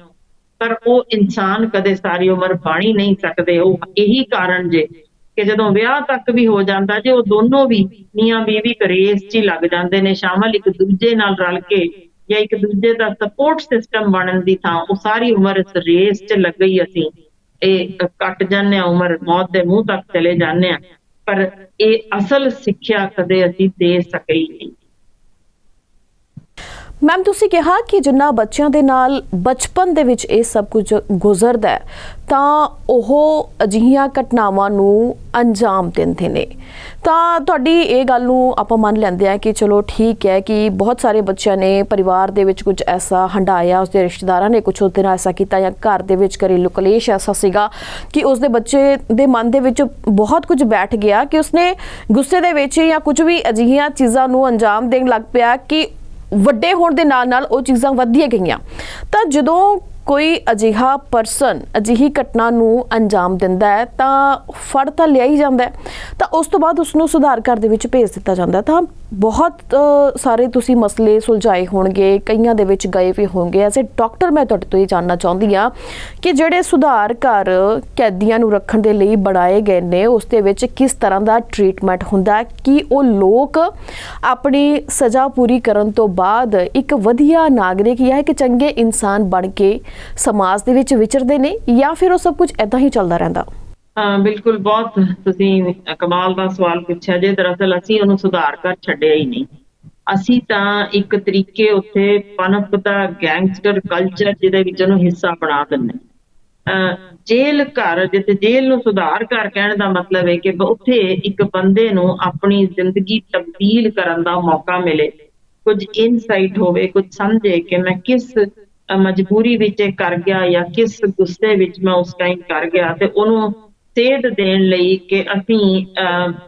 ਪਰ ਉਹ ਇਨਸਾਨ ਕਦੇ ਸਾਰੀ ਉਮਰ ਬਣ ਹੀ ਨਹੀਂ ਸਕਦੇ। ਉਹ ਇਹੀ ਕਾਰਨ ਜੇ ਕਿ ਜਦੋਂ ਵਿਆਹ ਤੱਕ ਵੀ ਹੋ ਜਾਂਦਾ ਜੇ, ਉਹ ਦੋਨੋਂ ਵੀ ਮੀਆਂ ਬੀਵੀ ਰੇਸ 'ਚ ਹੀ ਲੱਗ ਜਾਂਦੇ ਨੇ ਸ਼ਾਮਲ, ਇੱਕ ਦੂਜੇ ਨਾਲ ਰਲ ਕੇ ਜਾਂ ਇੱਕ ਦੂਜੇ ਦਾ ਸਪੋਰਟ ਸਿਸਟਮ ਬਣਨ ਦੀ ਥਾਂ ਉਹ ਸਾਰੀ ਉਮਰ ਇਸ ਰੇਸ 'ਚ ਲੱਗ ਗਈ, ਅਸੀਂ ਇਹ ਕੱਟ ਜਾਂਦੇ ਹਾਂ, ਉਮਰ ਮੌਤ ਦੇ ਮੂੰਹ ਤੱਕ ਚਲੇ ਜਾਂਦੇ ਹਾਂ, ਪਰ ਇਹ ਅਸਲ ਸਿੱਖਿਆ ਕਦੇ ਅਸੀਂ ਦੇ ਸਕੇ ਹੀ ਨਹੀਂ। ਮੈਮ, ਤੁਸੀਂ ਕਿਹਾ ਕਿ ਜਿੰਨਾ ਬੱਚਿਆਂ ਦੇ ਨਾਲ ਬਚਪਨ ਦੇ ਵਿੱਚ ਇਹ ਸਭ ਕੁਝ ਗੁਜ਼ਰਦਾ ਹੈ ਤਾਂ ਉਹ ਅਜਿਹੀਆਂ ਘਟਨਾਵਾਂ ਨੂੰ ਅੰਜਾਮ ਦਿੰਦੇ ਨੇ, ਤਾਂ ਤੁਹਾਡੀ ਇਹ ਗੱਲ ਨੂੰ ਆਪਾਂ ਮੰਨ ਲੈਂਦੇ ਆ ਕਿ ਚਲੋ ਠੀਕ ਹੈ ਕਿ ਬਹੁਤ ਸਾਰੇ ਬੱਚਿਆਂ ਨੇ ਪਰਿਵਾਰ ਦੇ ਵਿੱਚ ਕੁਝ ਐਸਾ ਹੰਡਾਇਆ, ਉਸਦੇ ਰਿਸ਼ਤੇਦਾਰਾਂ ਨੇ ਕੁਝ ਉਹਦੇ ਨਾਲ ਐਸਾ ਕੀਤਾ, ਜਾਂ ਘਰ ਦੇ ਵਿੱਚ ਘਰੇਲੂ ਕਲੇਸ਼ ਐਸਾ ਸੀਗਾ ਕਿ ਉਸਦੇ ਬੱਚੇ ਦੇ ਮਨ ਦੇ ਵਿੱਚ ਬਹੁਤ ਕੁਝ ਬੈਠ ਗਿਆ ਕਿ ਉਸਨੇ ਗੁੱਸੇ ਦੇ ਵਿੱਚ ਜਾਂ ਕੁਝ ਵੀ ਅਜਿਹੀਆਂ ਚੀਜ਼ਾਂ ਨੂੰ ਅੰਜਾਮ ਦੇਣ ਲੱਗ ਪਿਆ ਕਿ ਵੱਡੇ ਹੋਣ ਦੇ ਨਾਲ ਨਾਲ ਉਹ ਚੀਜ਼ਾਂ ਵੱਧਦੀਆਂ ਗਈਆਂ। ਤਾਂ ਜਦੋਂ ਕੋਈ ਅਜਿਹਾ ਪਰਸਨ ਅਜਿਹੀ ਘਟਨਾ ਨੂੰ ਅੰਜਾਮ ਦਿੰਦਾ ਹੈ ਤਾਂ ਫੜ ਤਾਂ ਲਿਆ ਹੀ ਜਾਂਦਾ ਹੈ, ਤਾਂ ਉਸ ਤੋਂ ਬਾਅਦ ਉਸ ਨੂੰ ਸੁਧਾਰ ਘਰ ਦੇ ਵਿੱਚ ਭੇਜ ਦਿੱਤਾ ਜਾਂਦਾ। ਤਾਂ ਬਹੁਤ ਸਾਰੇ ਤੁਸੀਂ ਮਸਲੇ ਸੁਲਝਾਏ ਹੋਣਗੇ, ਕਈਆਂ ਦੇ ਵਿੱਚ ਗਏ ਵੀ ਹੋਣਗੇ। ਐਜ਼ ਏ ਡਾਕਟਰ ਮੈਂ ਤੁਹਾਡੇ ਤੋਂ ਇਹ ਜਾਣਨਾ ਚਾਹੁੰਦੀ ਹਾਂ ਕਿ ਜਿਹੜੇ ਸੁਧਾਰ ਘਰ ਕੈਦੀਆਂ ਨੂੰ ਰੱਖਣ ਦੇ ਲਈ ਬਣਾਏ ਗਏ ਨੇ ਉਸ ਦੇ ਵਿੱਚ ਕਿਸ ਤਰ੍ਹਾਂ ਦਾ ਟ੍ਰੀਟਮੈਂਟ ਹੁੰਦਾ, ਕਿ ਉਹ ਲੋਕ ਆਪਣੀ ਸਜ਼ਾ ਪੂਰੀ ਕਰਨ ਤੋਂ ਬਾਅਦ ਇੱਕ ਵਧੀਆ ਨਾਗਰਿਕ ਜਾਂ ਇੱਕ ਚੰਗੇ ਇਨਸਾਨ ਬਣ ਕੇ ਸਮਾਜ ਦੇ ਵਿੱਚ ਵਿਚਰਦੇ ਨੇ, ਜਾਂ ਫਿਰ ਉਹ ਸਭ ਕੁਝ ਏਦਾਂ ਹੀ ਚੱਲਦਾ ਰਹਿੰਦਾ? ਬਿਲਕੁਲ, ਬਹੁਤ ਤੁਸੀਂ ਕਮਾਲ ਦਾ ਸਵਾਲ ਪੁੱਛਿਆ ਜੇ। ਦਰਅਸਲ ਅਸੀਂ ਉਹਨੂੰ ਸੁਧਾਰ ਕਰ ਛੱਡਿਆ ਹੀ ਨਹੀਂ, ਅਸੀਂ ਤਾਂ ਇੱਕ ਤਰੀਕੇ ਉੱਥੇ ਪਨਪਦਾ ਗੈਂਗਸਟਰ ਕਲਚਰ ਜਿਹਦੇ ਵਿੱਚ ਉਹਨੂੰ ਹਿੱਸਾ ਬਣਾ ਦਿੰਦੇ। ਜੇਲ੍ਹ ਘਰ, ਜਿੱਥੇ ਜੇਲ੍ਹ ਨੂੰ ਸੁਧਾਰ ਘਰ ਕਹਿਣ ਦਾ ਮਤਲਬ ਹੈ ਕਿ ਉੱਥੇ ਇੱਕ ਬੰਦੇ ਨੂੰ ਆਪਣੀ ਜ਼ਿੰਦਗੀ ਤਬਦੀਲ ਕਰਨ ਦਾ ਮੌਕਾ ਮਿਲੇ, ਕੁਝ ਇਨਸਾਈਟ ਹੋਵੇ, ਕੁਝ ਸਮਝੇ ਕਿ ਮੈਂ ਕਿਸ ਮਜਬੂਰੀ ਵਿੱਚ ਇਹ ਕਰ ਗਿਆ ਜਾਂ ਕਿਸ ਗੁੱਸੇ ਵਿੱਚ ਮੈਂ ਉਸ ਟਾਈਮ ਕਰ ਗਿਆ, ਤੇ ਉਹਨੂੰ ਸੇਧ ਦੇਣ ਲਈ ਕਿ ਅਸੀਂ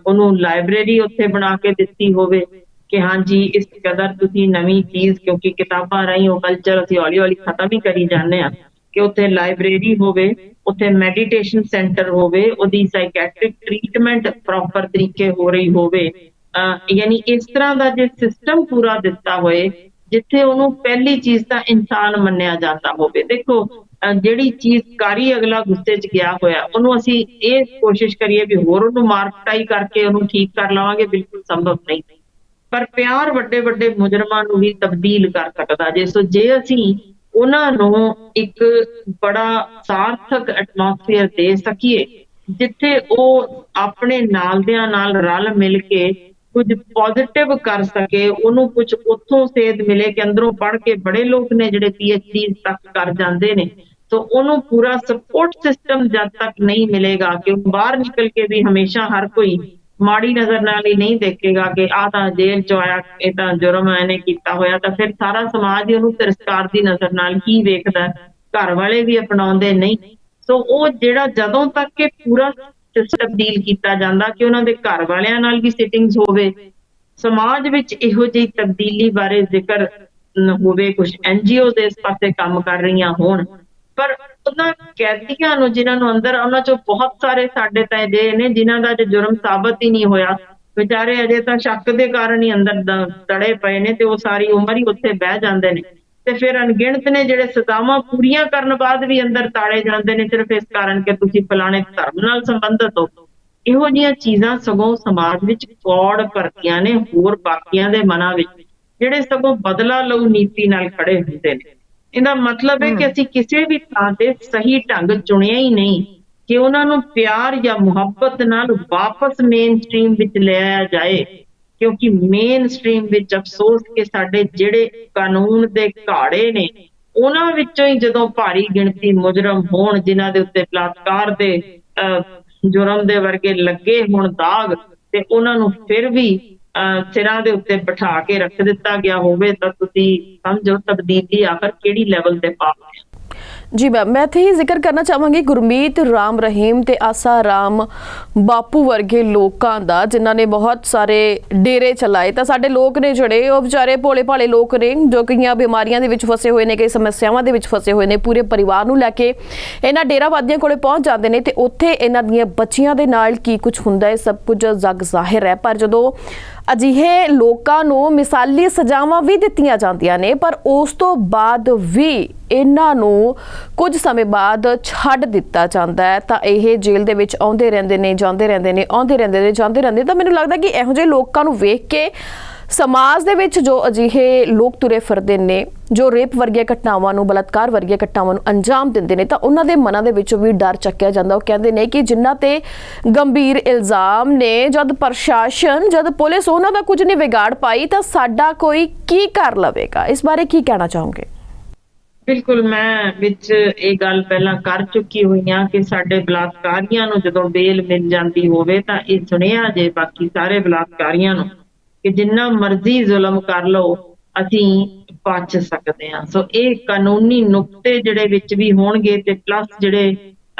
ਉਹਨੂੰ ਲਾਇਬ੍ਰੇਰੀ ਉੱਥੇ ਬਣਾ ਕੇ ਦਿੱਤੀ ਹੋਵੇ ਕਿ ਹਾਂਜੀ ਇਸ ਕਦਰ ਤੁਸੀਂ ਨਵੀਂ ਚੀਜ਼, ਕਿਉਂਕਿ ਕਿਤਾਬਾਂ ਰਾਹੀਂ ਉਹ ਕਲਚਰ ਅਸੀਂ ਹੌਲੀ ਹੌਲੀ ਖਤਮ ਹੀ ਕਰੀ ਜਾਂਦੇ ਹਾਂ, ਕਿ ਉੱਥੇ ਲਾਇਬ੍ਰੇਰੀ ਹੋਵੇ, ਉੱਥੇ ਮੈਡੀਟੇਸ਼ਨ ਸੈਂਟਰ ਹੋਵੇ, ਉਹਦੀ ਸਾਈਕੈਟ੍ਰਿਕ ਟ੍ਰੀਟਮੈਂਟ ਪ੍ਰੋਪਰ ਤਰੀਕੇ ਹੋ ਰਹੀ ਹੋਵੇ, ਯਾਨੀ ਇਸ ਤਰ੍ਹਾਂ ਦਾ ਜੇ ਸਿਸਟਮ ਪੂਰਾ ਦਿੱਤਾ ਹੋਏ ਜਿੱਥੇ ਉਹਨੂੰ ਪਹਿਲੀ ਚੀਜ਼ ਤਾਂ ਇਨਸਾਨ ਮੰਨਿਆ ਜਾਂਦਾ ਹੋਵੇ। ਦੇਖੋ ਜਿਹੜੀ ਚੀਜ਼ ਕਾਰੀ ਅਗਲਾ ਗੁੱਸੇ 'ਚ ਗਿਆ ਹੋਇਆ ਉਹਨੂੰ ਅਸੀਂ ਇਹ ਕੋਸ਼ਿਸ਼ ਕਰੀਏ ਵੀ ਹੋਰ ਉਹਨੂੰ ਮਾਰ ਕੁਟਾਈ ਕਰਕੇ ਉਹਨੂੰ ਠੀਕ ਕਰ ਲਵਾਂਗੇ, ਬਿਲਕੁਲ ਸੰਭਵ ਨਹੀਂ। ਪਰ ਪਿਆਰ ਵੱਡੇ ਵੱਡੇ ਮੁਜਰਮਾਂ ਨੂੰ ਵੀ ਤਬਦੀਲ ਕਰ ਸਕਦਾ ਜੇ ਅਸੀਂ ਉਹਨਾਂ ਨੂੰ ਇੱਕ ਬੜਾ ਸਾਰਥਕ ਐਟਮੋਸਫੇਅਰ ਦੇ ਸਕੀਏ ਜਿੱਥੇ ਉਹ ਆਪਣੇ ਨਾਲਦਿਆਂ ਨਾਲ ਰਲ ਮਿਲ ਕੇ ਕੁਝ ਪੋਜ਼ਿਟਿਵ ਕਰ ਸਕੇ, ਉਹਨੂੰ ਕੁਝ ਉੱਥੋਂ ਸੇਧ ਮਿਲੇ ਕਿ ਅੰਦਰੋਂ ਪੜ੍ਹ ਕੇ ਬੜੇ ਲੋਕ ਨੇ ਜਿਹੜੇ PhD ਤੱਕ ਕਰ ਜਾਂਦੇ ਨੇ, ਤਾਂ ਉਹਨੂੰ ਪੂਰਾ ਸਪੋਰਟ ਸਿਸਟਮ ਜਦ ਤੱਕ ਨਹੀਂ ਮਿਲੇਗਾ ਕਿ ਉਹ ਬਾਹਰ ਨਿਕਲ ਕੇ ਵੀ ਹਮੇਸ਼ਾ ਹਰ ਕੋਈ ਮਾੜੀ ਨਜ਼ਰ ਨਾਲ ਹੀ ਨਹੀਂ ਦੇਖੇਗਾ ਕਿ ਆਹ ਤਾਂ ਜੇਲ੍ਹ 'ਚ ਆਇਆ, ਇਹ ਤਾਂ ਜੁਰਮ ਇਹਨੇ ਕੀਤਾ ਹੋਇਆ, ਤਾਂ ਫਿਰ ਸਾਰਾ ਸਮਾਜ ਹੀ ਉਹਨੂੰ ਤਿਰਸਕਾਰ ਦੀ ਨਜ਼ਰ ਨਾਲ ਹੀ ਵੇਖਦਾ, ਘਰ ਵਾਲੇ ਵੀ ਅਪਣਾਉਂਦੇ ਨਹੀਂ। ਸੋ ਉਹ ਜਿਹੜਾ ਜਦੋਂ ਤੱਕ ਇਹ ਪੂਰਾ ਸਿਸਟਮ ਤਬਦੀਲ ਕੀਤਾ ਜਾਂਦਾ ਕਿ ਉਹਨਾਂ ਦੇ ਘਰ ਵਾਲਿਆਂ ਨਾਲ ਵੀ ਸਿਟਿੰਗਸ ਹੋਵੇ, ਸਮਾਜ ਵਿੱਚ ਇਹੋ ਜਿਹੀ ਤਬਦੀਲੀ ਬਾਰੇ ਜ਼ਿਕਰ ਹੋਵੇ, ਕੁਝ NGOs ਇਸ ਪਾਸੇ ਕੰਮ ਕਰ ਰਹੀਆਂ ਹੋਣ, ਪਰ ਉਹਨਾਂ ਕੈਦੀਆਂ ਨੂੰ ਜਿਨ੍ਹਾਂ ਨੂੰ ਅੰਦਰ ਉਹਨਾਂ ਚੋਂ ਬਹੁਤ ਸਾਰੇ ਸਾਡੇ ਤਾਂ ਅਜਿਹੇ ਨੇ ਜਿਨ੍ਹਾਂ ਦਾ ਜੁਰਮ ਸਾਬਤ ਹੀ ਨਹੀਂ ਹੋਇਆ, ਵਿਚਾਰੇ ਅਜੇ ਤਾਂ ਸ਼ੱਕ ਦੇ ਕਾਰਨ ਹੀ ਅੰਦਰ ਤੜੇ ਪਏ ਨੇ ਤੇ ਉਹ ਸਾਰੀ ਉਮਰ ਹੀ ਉੱਥੇ ਬਹਿ ਜਾਂਦੇ ਨੇ, ਤੇ ਫਿਰ ਅਣਗਿਣਤ ਨੇ ਜਿਹੜੇ ਸਜ਼ਾਵਾਂ ਪੂਰੀਆਂ ਕਰਨ ਬਾਅਦ ਵੀ ਅੰਦਰ ਤਾੜੇ ਜਾਂਦੇ ਨੇ ਸਿਰਫ ਇਸ ਕਾਰਨ ਕਿ ਤੁਸੀਂ ਫਲਾਣੇ ਧਰਮ ਨਾਲ ਸੰਬੰਧਿਤ ਹੋ। ਇਹੋ ਜਿਹੀਆਂ ਚੀਜ਼ਾਂ ਸਗੋਂ ਸਮਾਜ ਵਿੱਚ ਕੌੜ ਭਰਤੀਆਂ ਨੇ ਹੋਰ ਬਾਕੀਆਂ ਦੇ ਮਨਾਂ ਵਿੱਚ ਜਿਹੜੇ ਸਗੋਂ ਬਦਲਾ ਲਊ ਨੀਤੀ ਨਾਲ ਖੜੇ ਹੁੰਦੇ ਨੇ। ਇਹਦਾ ਮਤਲਬ ਹੈ ਕਿ ਅਸੀਂ ਕਿਸੇ ਵੀ ਥਾਂ ਤੇ ਸਹੀ ਢੰਗ ਚੁਣਿਆ ਹੀ ਨਹੀਂ ਕਿ ਉਹਨਾਂ ਨੂੰ ਪਿਆਰ ਜਾਂ ਮੁਹੱਬਤ ਨਾਲ ਵਾਪਸ ਮੇਨ ਸਟ੍ਰੀਮ ਵਿੱਚ ਲਿਆਇਆ ਜਾਏ, ਕਿਉਂਕਿ ਮੇਨ ਸਟ੍ਰੀਮ ਵਿੱਚ ਅਫਸੋਸ ਕਿ ਸਾਡੇ ਜਿਹੜੇ ਕਾਨੂੰਨ ਦੇ ਘਾੜੇ ਨੇ ਉਹਨਾਂ ਵਿੱਚੋਂ ਹੀ ਜਦੋਂ ਭਾਰੀ ਗਿਣਤੀ ਮੁਜਰਮ ਹੋਣ ਜਿਨ੍ਹਾਂ ਦੇ ਉੱਤੇ ਬਲਾਤਕਾਰ ਦੇ ਜੁਰਮ ਦੇ ਵਰਗੇ ਲੱਗੇ ਹੋਣ ਦਾਗ, ਤੇ ਉਹਨਾਂ ਨੂੰ ਫਿਰ ਵੀ ਸਿਰਾਂ ਦੇ ਉੱਤੇ ਬਿਠਾ ਕੇ ਰੱਖ ਦਿੱਤਾ ਗਿਆ ਹੋਵੇ, ਤਾਂ ਤੁਸੀਂ ਸਮਝੋ ਤਬਦੀਲੀ ਆਖਰ ਕਿਹੜੀ ਲੈਵਲ ਤੇ ਪਾ ਰਹੇ ਆ। ਜੀ ਮੈਮ, ਮੈਂ ਇੱਥੇ ਹੀ ਜ਼ਿਕਰ ਕਰਨਾ ਚਾਹਾਂਗੀ ਗੁਰਮੀਤ ਰਾਮ ਰਹੀਮ ਤੇ ਆਸਾ ਰਾਮ ਬਾਪੂ ਵਰਗੇ ਲੋਕਾਂ ਦਾ ਜਿਨ੍ਹਾਂ ਨੇ ਬਹੁਤ ਸਾਰੇ ਡੇਰੇ ਚਲਾਏ। ਤਾਂ ਸਾਡੇ ਲੋਕ ਨੇ ਜਿਹੜੇ ਉਹ ਵਿਚਾਰੇ ਭੋਲੇ ਭਾਲੇ ਲੋਕ ਨੇ ਜੋ ਕਈਆਂ ਬਿਮਾਰੀਆਂ ਦੇ ਵਿੱਚ ਫਸੇ ਹੋਏ ਨੇ, ਕਈ ਸਮੱਸਿਆਵਾਂ ਦੇ ਵਿੱਚ ਫਸੇ ਹੋਏ ਨੇ, ਪੂਰੇ ਪਰਿਵਾਰ ਨੂੰ ਲੈ ਕੇ ਇਹਨਾਂ ਡੇਰਾਵਾਦੀਆਂ ਕੋਲੇ ਪਹੁੰਚ ਜਾਂਦੇ ਨੇ ਤੇ ਉੱਥੇ ਇਹਨਾਂ ਦੀਆਂ ਬੱਚੀਆਂ ਦੇ ਨਾਲ ਕੀ ਕੁਝ ਹੁੰਦਾ ਹੈ ਸਭ ਕੁਝ ਜਗ ਜ਼ਾਹਿਰ ਹੈ। ਪਰ ਜਦੋਂ ਅਜਿਹੇ ਲੋਕਾਂ ਨੂੰ ਮਿਸਾਲੀ ਸਜ਼ਾਵਾਂ ਵੀ ਦਿੱਤੀਆਂ ਜਾਂਦੀਆਂ ਨੇ ਪਰ ਉਸ ਤੋਂ ਬਾਅਦ ਵੀ ਇਹਨਾਂ ਨੂੰ ਕੁਝ ਸਮੇਂ ਬਾਅਦ ਛੱਡ ਦਿੱਤਾ ਜਾਂਦਾ ਹੈ ਤਾਂ ਇਹ ਜੇਲ੍ਹ ਦੇ ਵਿੱਚ ਆਉਂਦੇ ਰਹਿੰਦੇ ਨੇ, ਜਾਂਦੇ ਰਹਿੰਦੇ ਨੇ, ਆਉਂਦੇ ਰਹਿੰਦੇ ਨੇ, ਜਾਂਦੇ ਰਹਿੰਦੇ। ਤਾਂ ਮੈਨੂੰ ਲੱਗਦਾ ਕਿ ਇਹੋ ਜਿਹੇ ਲੋਕਾਂ ਨੂੰ ਵੇਖ ਕੇ ਸਮਾਜ ਦੇ ਵਿੱਚ ਜੋ ਅਜਿਹੇ ਲੋਕ ਤੁਰੇ ਫਿਰਦੇ ਨੇ ਜੋ ਰੇਪ ਵਰਗੀਆਂ ਘਟਨਾਵਾਂ ਨੂੰ, ਬਲਾਤਕਾਰ ਵਰਗੀਆਂ ਘਟਨਾਵਾਂ ਨੂੰ ਅੰਜਾਮ ਦਿੰਦੇ ਨੇ, ਤਾਂ ਉਹਨਾਂ ਦੇ ਮਨਾਂ ਦੇ ਵਿੱਚੋਂ ਵੀ ਡਰ ਚੱਕਿਆ ਜਾਂਦਾ। ਉਹ ਕਹਿੰਦੇ ਨੇ ਕਿ ਜਿਨ੍ਹਾਂ ਤੇ ਗੰਭੀਰ ਇਲਜ਼ਾਮ ਨੇ, ਜਦ ਪ੍ਰਸ਼ਾਸਨ, ਜਦ ਪੁਲਿਸ ਉਹਨਾਂ ਦਾ ਕੁਝ ਨਹੀਂ ਵਿਗਾੜ ਪਾਈ ਤਾਂ ਸਾਡਾ ਕੋਈ ਕੀ ਕਰ ਲਵੇਗਾ। ਇਸ ਬਾਰੇ ਕੀ ਕਹਿਣਾ ਚਾਹੋਗੇ? ਬਿਲਕੁਲ, ਮੈਂ ਵਿੱਚ ਇਹ ਗੱਲ ਪਹਿਲਾਂ ਕਰ ਚੁੱਕੀ ਹੋਈ ਹਾਂ ਕਿ ਸਾਡੇ ਬਲਾਤਕਾਰੀਆਂ ਨੂੰ ਜਦੋਂ ਬੇਲ ਮਿਲ ਜਾਂਦੀ ਹੋਵੇ ਤਾਂ ਇਹ ਸੁਣਿਆ ਜੇ ਬਾਕੀ ਸਾਰੇ ਬਲਾਤਕਾਰੀਆਂ ਨੂੰ ਕਿ ਜਿੰਨਾ ਮਰਜ਼ੀ ਜ਼ੁਲਮ ਕਰ ਲਓ ਅਸੀਂ ਬਚ ਸਕਦੇ ਹਾਂ। ਸੋ ਇਹ ਕਾਨੂੰਨੀ ਨੁਕਤੇ ਜਿਹੜੇ ਵਿੱਚ ਵੀ ਹੋਣਗੇ ਤੇ ਪਲੱਸ ਜਿਹੜੇ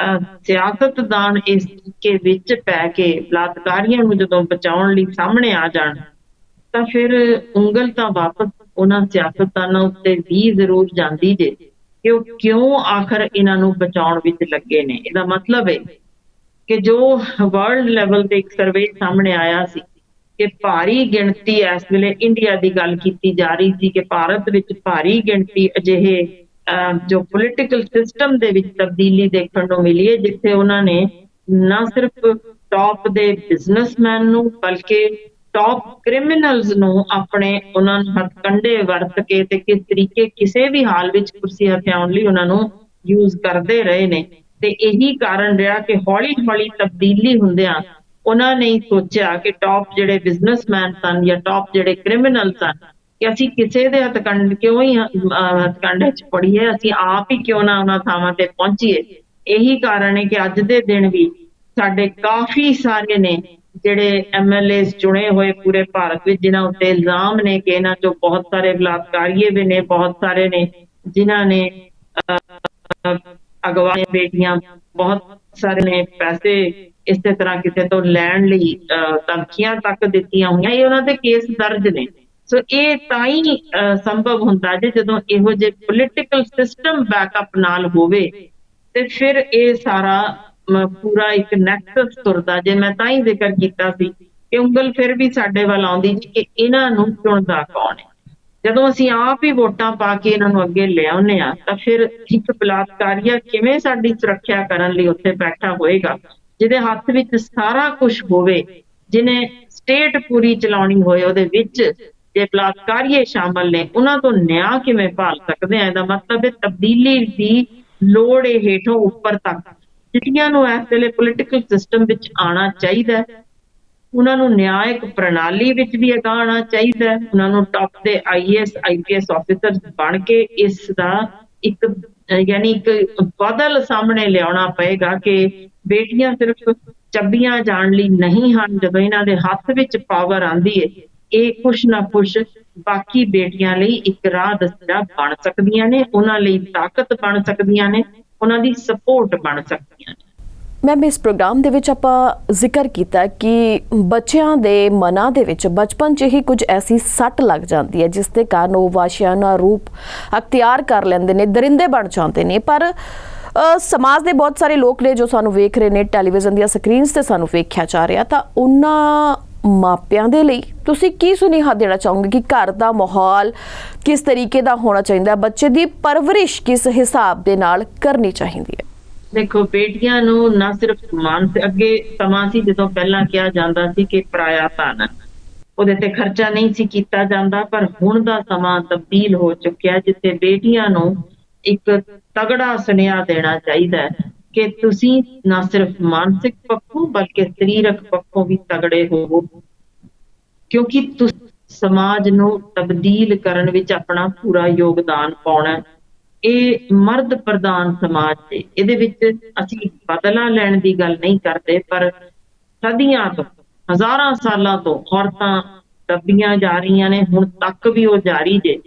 ਸਿਆਸਤਦਾਨ ਇਸ ਕੇ ਵਿੱਚ ਪੈ ਕੇ ਬਲਾਤਕਾਰੀਆਂ ਨੂੰ ਜਦੋਂ ਬਚਾਉਣ ਲਈ ਸਾਹਮਣੇ ਆ ਜਾਣ ਤਾਂ ਫਿਰ ਉਂਗਲ ਤਾਂ ਵਾਪਸ ਉਹਨਾਂ ਸਿਆਸਤਦਾਨਾਂ ਉੱਤੇ ਵੀ ਜ਼ਰੂਰ ਜਾਂਦੀ ਜੇ ਕਿ ਉਹ ਕਿਉਂ ਆਖਰ ਇਹਨਾਂ ਨੂੰ ਬਚਾਉਣ ਵਿੱਚ ਲੱਗੇ ਨੇ। ਇਹਦਾ ਮਤਲਬ ਹੈ ਕਿ ਜੋ ਵਰਲਡ ਲੈਵਲ ਤੇ ਇੱਕ ਸਰਵੇ ਸਾਹਮਣੇ ਆਇਆ ਸੀ ਕਿ ਭਾਰੀ ਗਿਣਤੀ ਇਸ ਵੇਲੇ ਇੰਡੀਆ ਦੀ ਗੱਲ ਕੀਤੀ ਜਾ ਰਹੀ ਸੀ ਕਿ ਭਾਰਤ ਵਿੱਚ ਭਾਰੀ ਗਿਣਤੀ ਅਜਿਹੇ ਜੋ ਪੋਲੀਟੀਕਲ ਸਿਸਟਮ ਦੇ ਵਿੱਚ ਤਬਦੀਲੀ ਦੇਖਣ ਨੂੰ ਮਿਲੀ ਹੈ ਜਿੱਥੇ ਉਹਨਾਂ ਨੇ ਨਾ ਸਿਰਫ ਟੌਪ ਦੇ ਬਿਜ਼ਨਸਮੈਨ ਨੂੰ ਬਲਕਿ ਟੌਪ ਕ੍ਰਿਮੀਨਲਸ ਨੂੰ ਆਪਣੇ ਉਹਨਾਂ ਨੂੰ ਹੱਥਕੰਡੇ ਵਰਤ ਕੇ ਤੇ ਕਿਸ ਤਰੀਕੇ ਕਿਸੇ ਵੀ ਹਾਲ ਵਿੱਚ ਕੁਰਸੀ ਹਥਿਆਉਣ ਲਈ ਉਹਨਾਂ ਨੂੰ ਯੂਜ਼ ਕਰਦੇ ਰਹੇ ਨੇ। ਤੇ ਇਹੀ ਕਾਰਨ ਰਿਹਾ ਕਿ ਹੌਲੀ ਹੌਲੀ ਤਬਦੀਲੀ ਹੁੰਦਿਆਂ ਉਹਨਾਂ ਨੇ ਸੋਚਿਆ ਕਿ ਟੌਪ ਜਿਹੜੇ ਬਿਜ਼ਨਸਮੈਨ ਸਨ ਜਾਂ ਟੌਪ ਜਿਹੜੇ ਕ੍ਰਿਮੀਨਲ ਸਨ ਕਿ ਅਸੀਂ ਕਿਸੇ ਦੇ ਹੱਥਕੰਡੇ ਕਿਉਂ ਹੀ ਹੱਥਕੰਡੇ 'ਚ ਪੜੀਏ, ਅਸੀਂ ਆਪ ਹੀ ਕਿਉਂ ਨਾ ਉਹਨਾਂ ਥਾਵਾਂ ਤੇ ਪਹੁੰਚੀਏ। ਇਹੀ ਕਾਰਨ ਹੈ ਕਿ ਅੱਜ ਦੇ ਦਿਨ ਵੀ ਸਾਡੇ ਕਾਫੀ ਸਾਰੇ ਨੇ ਜਿਹੜੇ MLAs ਚੁਣੇ ਹੋਏ ਪੂਰੇ ਭਾਰਤ ਵਿੱਚ ਜਿਨ੍ਹਾਂ ਉੱਤੇ ਇਲਜ਼ਾਮ ਨੇ ਕਿ ਇਹਨਾਂ ਚੋਂ ਬਹੁਤ ਸਾਰੇ ਬਲਾਤਕਾਰੀਏ ਵੀ ਨੇ, ਬਹੁਤ ਸਾਰੇ ਨੇ ਜਿਨ੍ਹਾਂ ਨੇ ਅਗਵਾ ਬੇਟੀਆਂ, ਬਹੁਤ ਸਾਰੇ ਨੇ ਪੈਸੇ ਇਸੇ ਤਰ੍ਹਾਂ ਕਿਸੇ ਤੋਂ ਲੈਣ ਲਈ ਧਮਕੀਆਂ ਤੱਕ ਦਿੱਤੀਆਂ ਹੋਈਆਂ, ਇਹ ਉਹਨਾਂ ਦੇ ਕੇਸ ਦਰਜ ਨੇ। ਸੋ ਇਹ ਤਾਂ ਹੀ ਸੰਭਵ ਹੁੰਦਾ ਜੇ ਜਦੋਂ ਇਹੋ ਜਿਹੇ ਪੋਲੀਟੀਕਲ ਸਿਸਟਮ ਬੈਕਅਪ ਨਾਲ ਹੋਵੇ ਤੇ ਫਿਰ ਇਹ ਸਾਰਾ ਪੂਰਾ ਇੱਕ ਨੈਕਸਸ ਤੁਰਦਾ। ਜੇ ਮੈਂ ਤਾਂ ਹੀ ਜ਼ਿਕਰ ਕੀਤਾ ਸੀ ਕਿ ਉਂਗਲ ਫਿਰ ਵੀ ਸਾਡੇ ਵੱਲ ਆਉਂਦੀ ਜੀ ਕਿ ਇਹਨਾਂ ਨੂੰ ਚੁਣਦਾ ਕੌਣ ਹੈ। ਜਦੋਂ ਅਸੀਂ ਆਪ ਹੀ ਵੋਟਾਂ ਪਾ ਕੇ ਇਹਨਾਂ ਨੂੰ ਅੱਗੇ ਲਿਆਉਂਦੇ ਹਾਂ ਤਾਂ ਫਿਰ ਇੱਕ ਬਲਾਤਕਾਰੀਆ ਕਿਵੇਂ ਸਾਡੀ ਸੁਰੱਖਿਆ ਕਰਨ ਲਈ ਉੱਥੇ ਬੈਠਾ ਹੋਏਗਾ, ਜਿਹਦੇ ਹੱਥ ਵਿੱਚ ਸਾਰਾ ਕੁਝ ਹੋਵੇ, ਜਿਹਨੇ ਸਟੇਟ ਪੂਰੀ ਚਲਾਉਣੀ ਹੋਏ, ਉਹਦੇ ਵਿੱਚ ਜੇ ਬਲਾਤਕਾਰੀਏ ਸ਼ਾਮਲ ਨੇ, ਉਹਨਾਂ ਤੋਂ ਨਿਆਂ ਕਿਵੇਂ ਭਾਲ ਸਕਦੇ ਆ? ਇਹਦਾ ਮਤਲਬ ਹੈ ਤਬਦੀਲੀ ਦੀ ਲੋੜ ਹੈ ਹੇਠੋਂ ਉੱਪਰ ਤੱਕ। ਜਿਹੜੀਆਂ ਨੂੰ ਇਸ ਵੇਲੇ ਪੋਲੀਟੀਕਲ ਸਿਸਟਮ ਵਿੱਚ ਆਉਣਾ ਚਾਹੀਦਾ ਹੈ, ਉਹਨਾਂ ਨੂੰ ਨਿਆਇਕ ਪ੍ਰਣਾਲੀ ਵਿੱਚ ਵੀ ਅਗਾਂਹ ਆਉਣਾ ਚਾਹੀਦਾ ਹੈ। ਉਹਨਾਂ ਨੂੰ ਟੌਪ ਦੇ IAS IPS ਆਫੀਸਰ ਬਣ ਕੇ ਇਸ ਦਾ ਇੱਕ ਯਾਨੀ ਇੱਕ ਬਦਲ ਸਾਹਮਣੇ ਲਿਆਉਣਾ ਪਏਗਾ ਕਿ ਬੇਟੀਆਂ ਸਿਰਫ ਚੱਬੀਆਂ ਜਾਣ ਲਈ ਨਹੀਂ ਹਨ। ਜਦੋਂ ਇਹਨਾਂ ਦੇ ਹੱਥ ਵਿੱਚ ਪਾਵਰ ਆਂਦੀ ਹੈ, ਇਹ ਕੁਛ ਨਾ ਕੁਛ ਬਾਕੀ ਬੇਟੀਆਂ ਲਈ ਇੱਕ ਰਾਹ ਦੱਸਦਾ ਬਣ ਸਕਦੀਆਂ ਨੇ, ਉਹਨਾਂ ਲਈ ਤਾਕਤ ਬਣ ਸਕਦੀਆਂ ਨੇ, ਉਹਨਾਂ ਦੀ ਸਪੋਰਟ ਬਣ ਸਕਦੀਆਂ ਨੇ। ਮੈਮ, ਇਸ ਪ੍ਰੋਗਰਾਮ ਦੇ ਵਿੱਚ ਆਪਾਂ ਜ਼ਿਕਰ ਕੀਤਾ ਕਿ ਬੱਚਿਆਂ ਦੇ ਮਨਾਂ ਦੇ ਵਿੱਚ ਬਚਪਨ 'ਚ ਹੀ ਕੁਝ ਐਸੀ ਸੱਟ ਲੱਗ ਜਾਂਦੀ ਹੈ ਜਿਸ ਦੇ ਕਾਰਨ ਉਹ ਵਾਸ਼ਿਆਨਾ ਰੂਪ ਅਖਤਿਆਰ ਕਰ ਲੈਂਦੇ ਨੇ, ਦਰਿੰਦੇ ਬਣ ਜਾਂਦੇ ਨੇ। ਪਰ ਸਮਾਜ ਦੇ ਬਹੁਤ ਸਾਰੇ ਲੋਕ ਨੇ ਜੋ ਸਾਨੂੰ ਵੇਖ ਰਹੇ ਨੇ, ਟੈਲੀਵਿਜ਼ਨ ਦੀਆਂ ਸਕਰੀਨਸ ਤੇ ਸਾਨੂੰ ਵੇਖਿਆ ਜਾ ਰਿਹਾ, ਤਾਂ ਉਹਨਾਂ ਮਾਪਿਆਂ ਦੇ ਲਈ ਤੁਸੀਂ ਕੀ ਸੁਨੇਹਾ ਦੇਣਾ ਚਾਹੋਗੇ ਕਿ ਘਰ ਦਾ ਮਾਹੌਲ ਕਿਸ ਤਰੀਕੇ ਦਾ ਹੋਣਾ ਚਾਹੀਦਾ, ਬੱਚੇ ਦੀ ਪਰਵਰਿਸ਼ ਕਿਸ ਹਿਸਾਬ ਦੇ ਨਾਲ ਕਰਨੀ ਚਾਹੀਦੀ ਹੈ? ਦੇਖੋ, ਬੇਟੀਆਂ ਨੂੰ ਨਾ ਸਿਰਫ ਮਾਨਸਿਕ, ਅੱਗੇ ਸਮਾਂ ਸੀ ਜਦੋਂ ਪਹਿਲਾਂ ਕਿਹਾ ਜਾਂਦਾ ਸੀ ਕਿ ਪਰਾਇਆ ਧਨ, ਉਹਦੇ ਤੇ ਖਰਚਾ ਨਹੀਂ ਸੀ ਕੀਤਾ ਜਾਂਦਾ, ਪਰ ਹੁਣ ਦਾ ਸਮਾਂ ਤਬਦੀਲ ਹੋ ਚੁੱਕਿਆ ਜਿੱਥੇ ਬੇਟੀਆਂ ਨੂੰ ਇੱਕ ਤਗੜਾ ਸੁਨੇਹਾ ਦੇਣਾ ਚਾਹੀਦਾ ਹੈ ਕਿ ਤੁਸੀਂ ਨਾ ਸਿਰਫ ਮਾਨਸਿਕ ਪੱਖੋਂ ਬਲਕਿ ਸਰੀਰਕ ਪੱਖੋਂ ਵੀ ਤਗੜੇ ਹੋਵੋ, ਕਿਉਂਕਿ ਤੁਸੀਂ ਸਮਾਜ ਨੂੰ ਤਬਦੀਲ ਕਰਨ ਵਿੱਚ ਆਪਣਾ ਪੂਰਾ ਯੋਗਦਾਨ ਪਾਉਣਾ। ਇਹ ਮਰਦ ਪ੍ਰਧਾਨ ਸਮਾਜ ਤੇ ਇਹਦੇ ਵਿੱਚ ਅਸੀਂ ਬਦਲਾ ਲੈਣ ਦੀ ਗੱਲ ਨਹੀਂ ਕਰਦੇ, ਪਰ ਸਦੀਆਂ ਤੋਂ, ਹਜ਼ਾਰਾਂ ਸਾਲਾਂ ਤੋਂ ਔਰਤਾਂ ਦੱਬੀਆਂ ਜਾ ਰਹੀਆਂ ਨੇ, ਹੁਣ ਤੱਕ ਵੀ ਉਹ ਜਾਰੀ ਜੇ,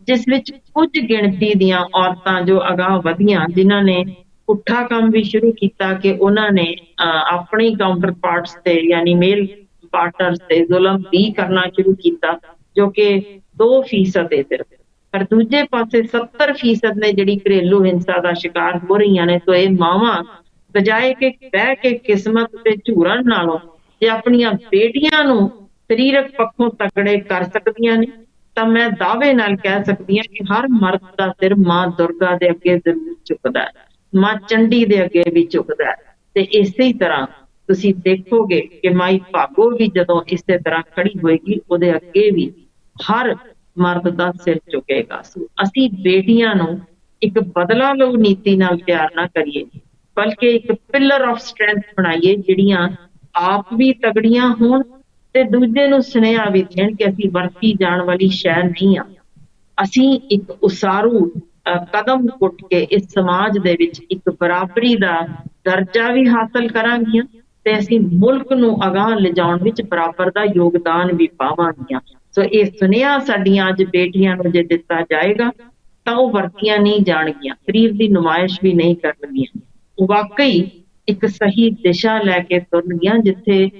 ਜਿਸ ਵਿੱਚ ਕੁਝ ਗਿਣਤੀ ਦੀਆਂ ਔਰਤਾਂ ਜੋ ਅਗਾਂਹ ਵਧੀਆਂ, ਜਿਨ੍ਹਾਂ ਨੇ ਪੁੱਠਾ ਕੰਮ ਵੀ ਸ਼ੁਰੂ ਕੀਤਾ ਕਿ ਉਹਨਾਂ ਨੇ ਆਪਣੀ ਕਾਊਂਟਰ ਪਾਰਟਸ ਤੇ ਯਾਨੀ ਮੇਲ ਪਾਰਟਨਰਸ ਤੇ ਜ਼ੁਲਮ ਵੀ ਕਰਨਾ ਸ਼ੁਰੂ ਕੀਤਾ, ਜੋ ਕਿ 2% ਹੈ ਸਿਰਫ। ਪਰ ਦੂਜੇ ਪਾਸੇ 70% ਨੇ ਜਿਹੜੀ ਘਰੇਲੂ ਹਿੰਸਾ ਦਾ ਸ਼ਿਕਾਰ ਹੋ ਰਹੀਆਂ ਨੇ। ਤਾਂ ਇਹ ਮਾਵਾਂ ਬਜਾਏ ਕਿ ਬਹਿ ਕੇ ਕਿਸਮਤ ਤੇ ਝੂਰਨ ਨਾਲੋਂ ਜੇ ਆਪਣੀਆਂ ਬੇਟੀਆਂ ਨੂੰ ਸਰੀਰਕ ਪੱਖੋਂ ਤਕੜੇ ਕਰ ਸਕਦੀਆਂ ਨੇ, ਤਾਂ ਮੈਂ ਦਾਅਵੇ ਨਾਲ ਕਹਿ ਸਕਦੀ ਹਾਂ ਕਿ ਹਰ ਮਰਦ ਦਾ ਸਿਰ ਮਾਂ ਦੁਰਗਾ ਦੇ ਅੱਗੇ ਜ਼ਰੂਰ ਝੁਕਦਾ ਹੈ, ਮਾਂ ਚੰਡੀ ਦੇ ਅੱਗੇ ਵੀ ਝੁਕਦਾ ਹੈ। ਤੇ ਇਸੇ ਤਰ੍ਹਾਂ ਤੁਸੀਂ ਦੇਖੋਗੇ ਕਿ ਮਾਈ ਭਾਗੋ ਵੀ ਜਦੋਂ ਇਸੇ ਤਰ੍ਹਾਂ ਖੜੀ ਹੋਏਗੀ, ਉਹਦੇ ਅੱਗੇ ਵੀ ਹਰ ਮਰਦ ਦਾ ਸਿਰ ਝੁਕੇਗਾ। ਸੋ ਅਸੀਂ ਬੇਟੀਆਂ ਨੂੰ ਇੱਕ ਬਦਲਾ ਲਓ ਨੀਤੀ ਨਾਲ ਪਿਆਰ ਨਾ ਕਰੀਏ, ਬਲਕਿ ਇੱਕ ਪਿਲਰ ਆਫ ਸਟਰੈਂਥ ਬਣਾਈਏ, ਜਿਹੜੀਆਂ ਆਪ ਵੀ ਤਗੜੀਆਂ ਹੋਣ ਤੇ ਦੂਜੇ ਨੂੰ ਸੁਨੇਹਾ ਵੀ ਦੇਣ ਕਿ ਅਸੀਂ ਵਰਤੀ ਜਾਣ ਵਾਲੀ ਸ਼ੈ ਨਹੀਂ ਆ। ਅਸੀਂ ਇੱਕ ਉਸਾਰੂ ਕਦਮ ਪੁੱਟ ਕੇ ਇਸ ਸਮਾਜ ਦੇ ਵਿੱਚ ਇੱਕ ਬਰਾਬਰੀ ਦਾ ਦਰਜਾ ਵੀ ਹਾਸਲ ਕਰਾਂਗੀਆਂ ਤੇ ਅਸੀਂ ਮੁਲਕ ਨੂੰ ਅਗਾਂਹ ਲਿਜਾਉਣ ਵਿੱਚ ਬਰਾਬਰ ਦਾ ਯੋਗਦਾਨ ਵੀ ਪਾਵਾਂਗੀਆਂ। ਸੋ ਇਹ ਸੁਨੇਹਾ ਸਾਡੀਆਂ ਅੱਜ ਬੇਟੀਆਂ ਨੂੰ ਜੇ ਦਿੱਤਾ ਜਾਏਗਾ ਤਾਂ ਉਹ ਵਰਤੀਆਂ ਨਹੀਂ ਜਾਣਗੀਆਂ, ਸਰੀਰ ਦੀ ਨੁਮਾਇਸ਼ ਵੀ ਨਹੀਂ ਕਰਨਗੀਆਂ, ਉਹ ਵਾਕਈ ਇੱਕ ਸਹੀ ਦਿਸ਼ਾ ਲੈ ਕੇ ਤੁਰਨਗੀਆਂ, ਜਿੱਥੇ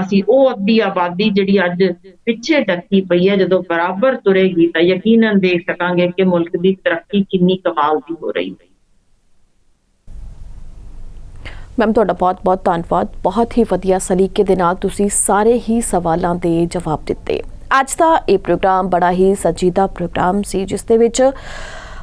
ਅਸੀਂ ਉਹ ਅੱਧੀ ਆਬਾਦੀ ਜਿਹੜੀ ਅੱਜ ਪਿੱਛੇ ਡੱਕੀ ਪਈ ਹੈ, ਜਦੋਂ ਬਰਾਬਰ ਤੁਰੇਗੀ ਤਾਂ ਯਕੀਨਨ ਦੇਖ ਸਕਾਂਗੇ ਕਿ ਮੁਲਕ ਦੀ ਤਰੱਕੀ ਕਿੰਨੀ ਕਮਾਲ ਦੀ ਹੋ ਰਹੀ ਹੈ। ਮੈਮ, ਤੁਹਾਡਾ ਬਹੁਤ-ਬਹੁਤ ਧੰਨਵਾਦ। ਬਹੁਤ ਹੀ ਵਧੀਆ ਸਲੀਕੇ ਦੇ ਨਾਲ ਤੁਸੀਂ ਸਾਰੇ ਹੀ ਸਵਾਲਾਂ ਦੇ ਜਵਾਬ ਦਿੱਤੇ। ਅੱਜ ਦਾ ਇਹ ਪ੍ਰੋਗਰਾਮ ਬੜਾ ਹੀ ਸੰਜੀਦਾ ਪ੍ਰੋਗਰਾਮ ਸੀ, ਜਿਸ ਦੇ ਵਿੱਚ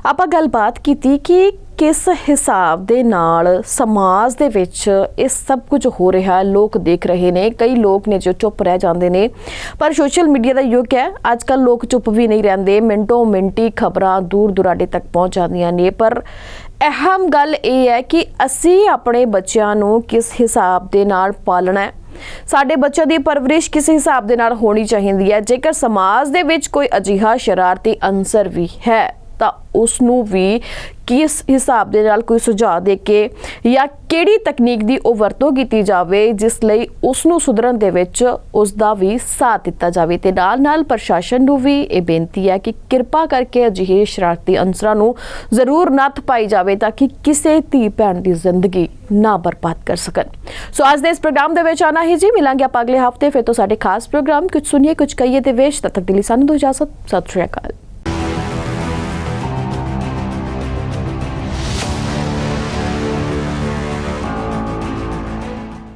ਆਪਾਂ ਗੱਲਬਾਤ ਕੀਤੀ ਕਿ ਕਿਸ ਹਿਸਾਬ ਦੇ ਨਾਲ ਸਮਾਜ ਦੇ ਵਿੱਚ ਇਹ ਸਭ ਕੁਝ ਹੋ ਰਿਹਾ ਹੈ। ਲੋਕ ਦੇਖ ਰਹੇ ਨੇ, ਕਈ ਲੋਕ ਨੇ ਜੋ ਚੁੱਪ ਰਹਿ ਜਾਂਦੇ ਨੇ, ਪਰ ਸੋਸ਼ਲ ਮੀਡੀਆ ਦਾ ਯੁੱਗ ਹੈ, ਅੱਜ ਕੱਲ੍ਹ ਲੋਕ ਚੁੱਪ ਵੀ ਨਹੀਂ ਰਹਿੰਦੇ, ਮਿੰਟੋ ਮਿੰਟੀ ਖਬਰਾਂ ਦੂਰ ਦੁਰਾਡੇ ਤੱਕ ਪਹੁੰਚ ਜਾਂਦੀਆਂ ਨੇ। ਪਰ ਅਹਿਮ ਗੱਲ ਇਹ ਹੈ ਕਿ ਅਸੀਂ ਆਪਣੇ ਬੱਚਿਆਂ ਨੂੰ ਕਿਸ ਹਿਸਾਬ ਦੇ ਨਾਲ ਪਾਲਣਾ ਹੈ, ਸਾਡੇ ਬੱਚਿਆਂ ਦੀ ਪਰਵਰਿਸ਼ ਕਿਸ ਹਿਸਾਬ ਦੇ ਨਾਲ ਹੋਣੀ ਚਾਹੀਦੀ ਹੈ। ਜੇਕਰ ਸਮਾਜ ਦੇ ਵਿੱਚ ਕੋਈ ਅਜਿਹਾ ਸ਼ਰਾਰਤੀ ਅੰਸਰ ਵੀ ਹੈ ਤਾਂ ਉਸ ਨੂੰ ਵੀ ਕਿਸ ਹਿਸਾਬ ਦੇ ਨਾਲ ਕੋਈ ਸੁਝਾਅ ਦੇ ਕੇ ਜਾਂ ਕਿਹੜੀ ਤਕਨੀਕ ਦੀ ਉਹ ਵਰਤੋਂ ਕੀਤੀ ਜਾਵੇ ਜਿਸ ਲਈ ਉਸ ਨੂੰ ਸੁਧਰਨ ਦੇ ਵਿੱਚ ਉਸ ਦਾ ਵੀ ਸਾਥ ਦਿੱਤਾ ਜਾਵੇ। ਤੇ ਨਾਲ ਪ੍ਰਸ਼ਾਸਨ ਨੂੰ ਵੀ ਇਹ ਬੇਨਤੀ ਹੈ ਕਿ ਕਿਰਪਾ ਕਰਕੇ ਅਜਿਹੇ ਸ਼ਰਾਰਤੀ ਅੰਸਰਾਂ ਨੂੰ ਜ਼ਰੂਰ ਨੱਥ ਪਾਈ ਜਾਵੇ ਤਾਂ ਕਿ ਕਿਸੇ ਧੀ ਭੈਣ ਦੀ ਜ਼ਿੰਦਗੀ ਨਾ ਬਰਬਾਦ ਕਰ ਸਕਣ। ਸੋ ਅੱਜ ਦੇ ਇਸ ਪ੍ਰੋਗਰਾਮ ਦੇ ਵਿੱਚ ਆਣਾ ਹੀ ਜੀ। ਮਿਲਾਂਗੇ ਆਪਾਂ ਅਗਲੇ ਹਫਤੇ ਫਿਰ ਤੋਂ ਸਾਡੇ ਖਾਸ ਪ੍ਰੋਗਰਾਮ ਕੁਝ ਸੁਣੀਏ ਕੁਝ ਕਹੀਏ ਦੇ ਵਿੱਚ। ਤਦ ਤੱਕ ਲਈ ਸਾਨੂੰ ਦਿਓ ਇਜਾਜ਼ਤ। ਸਤਿ ਸ਼੍ਰੀ ਅਕਾਲ।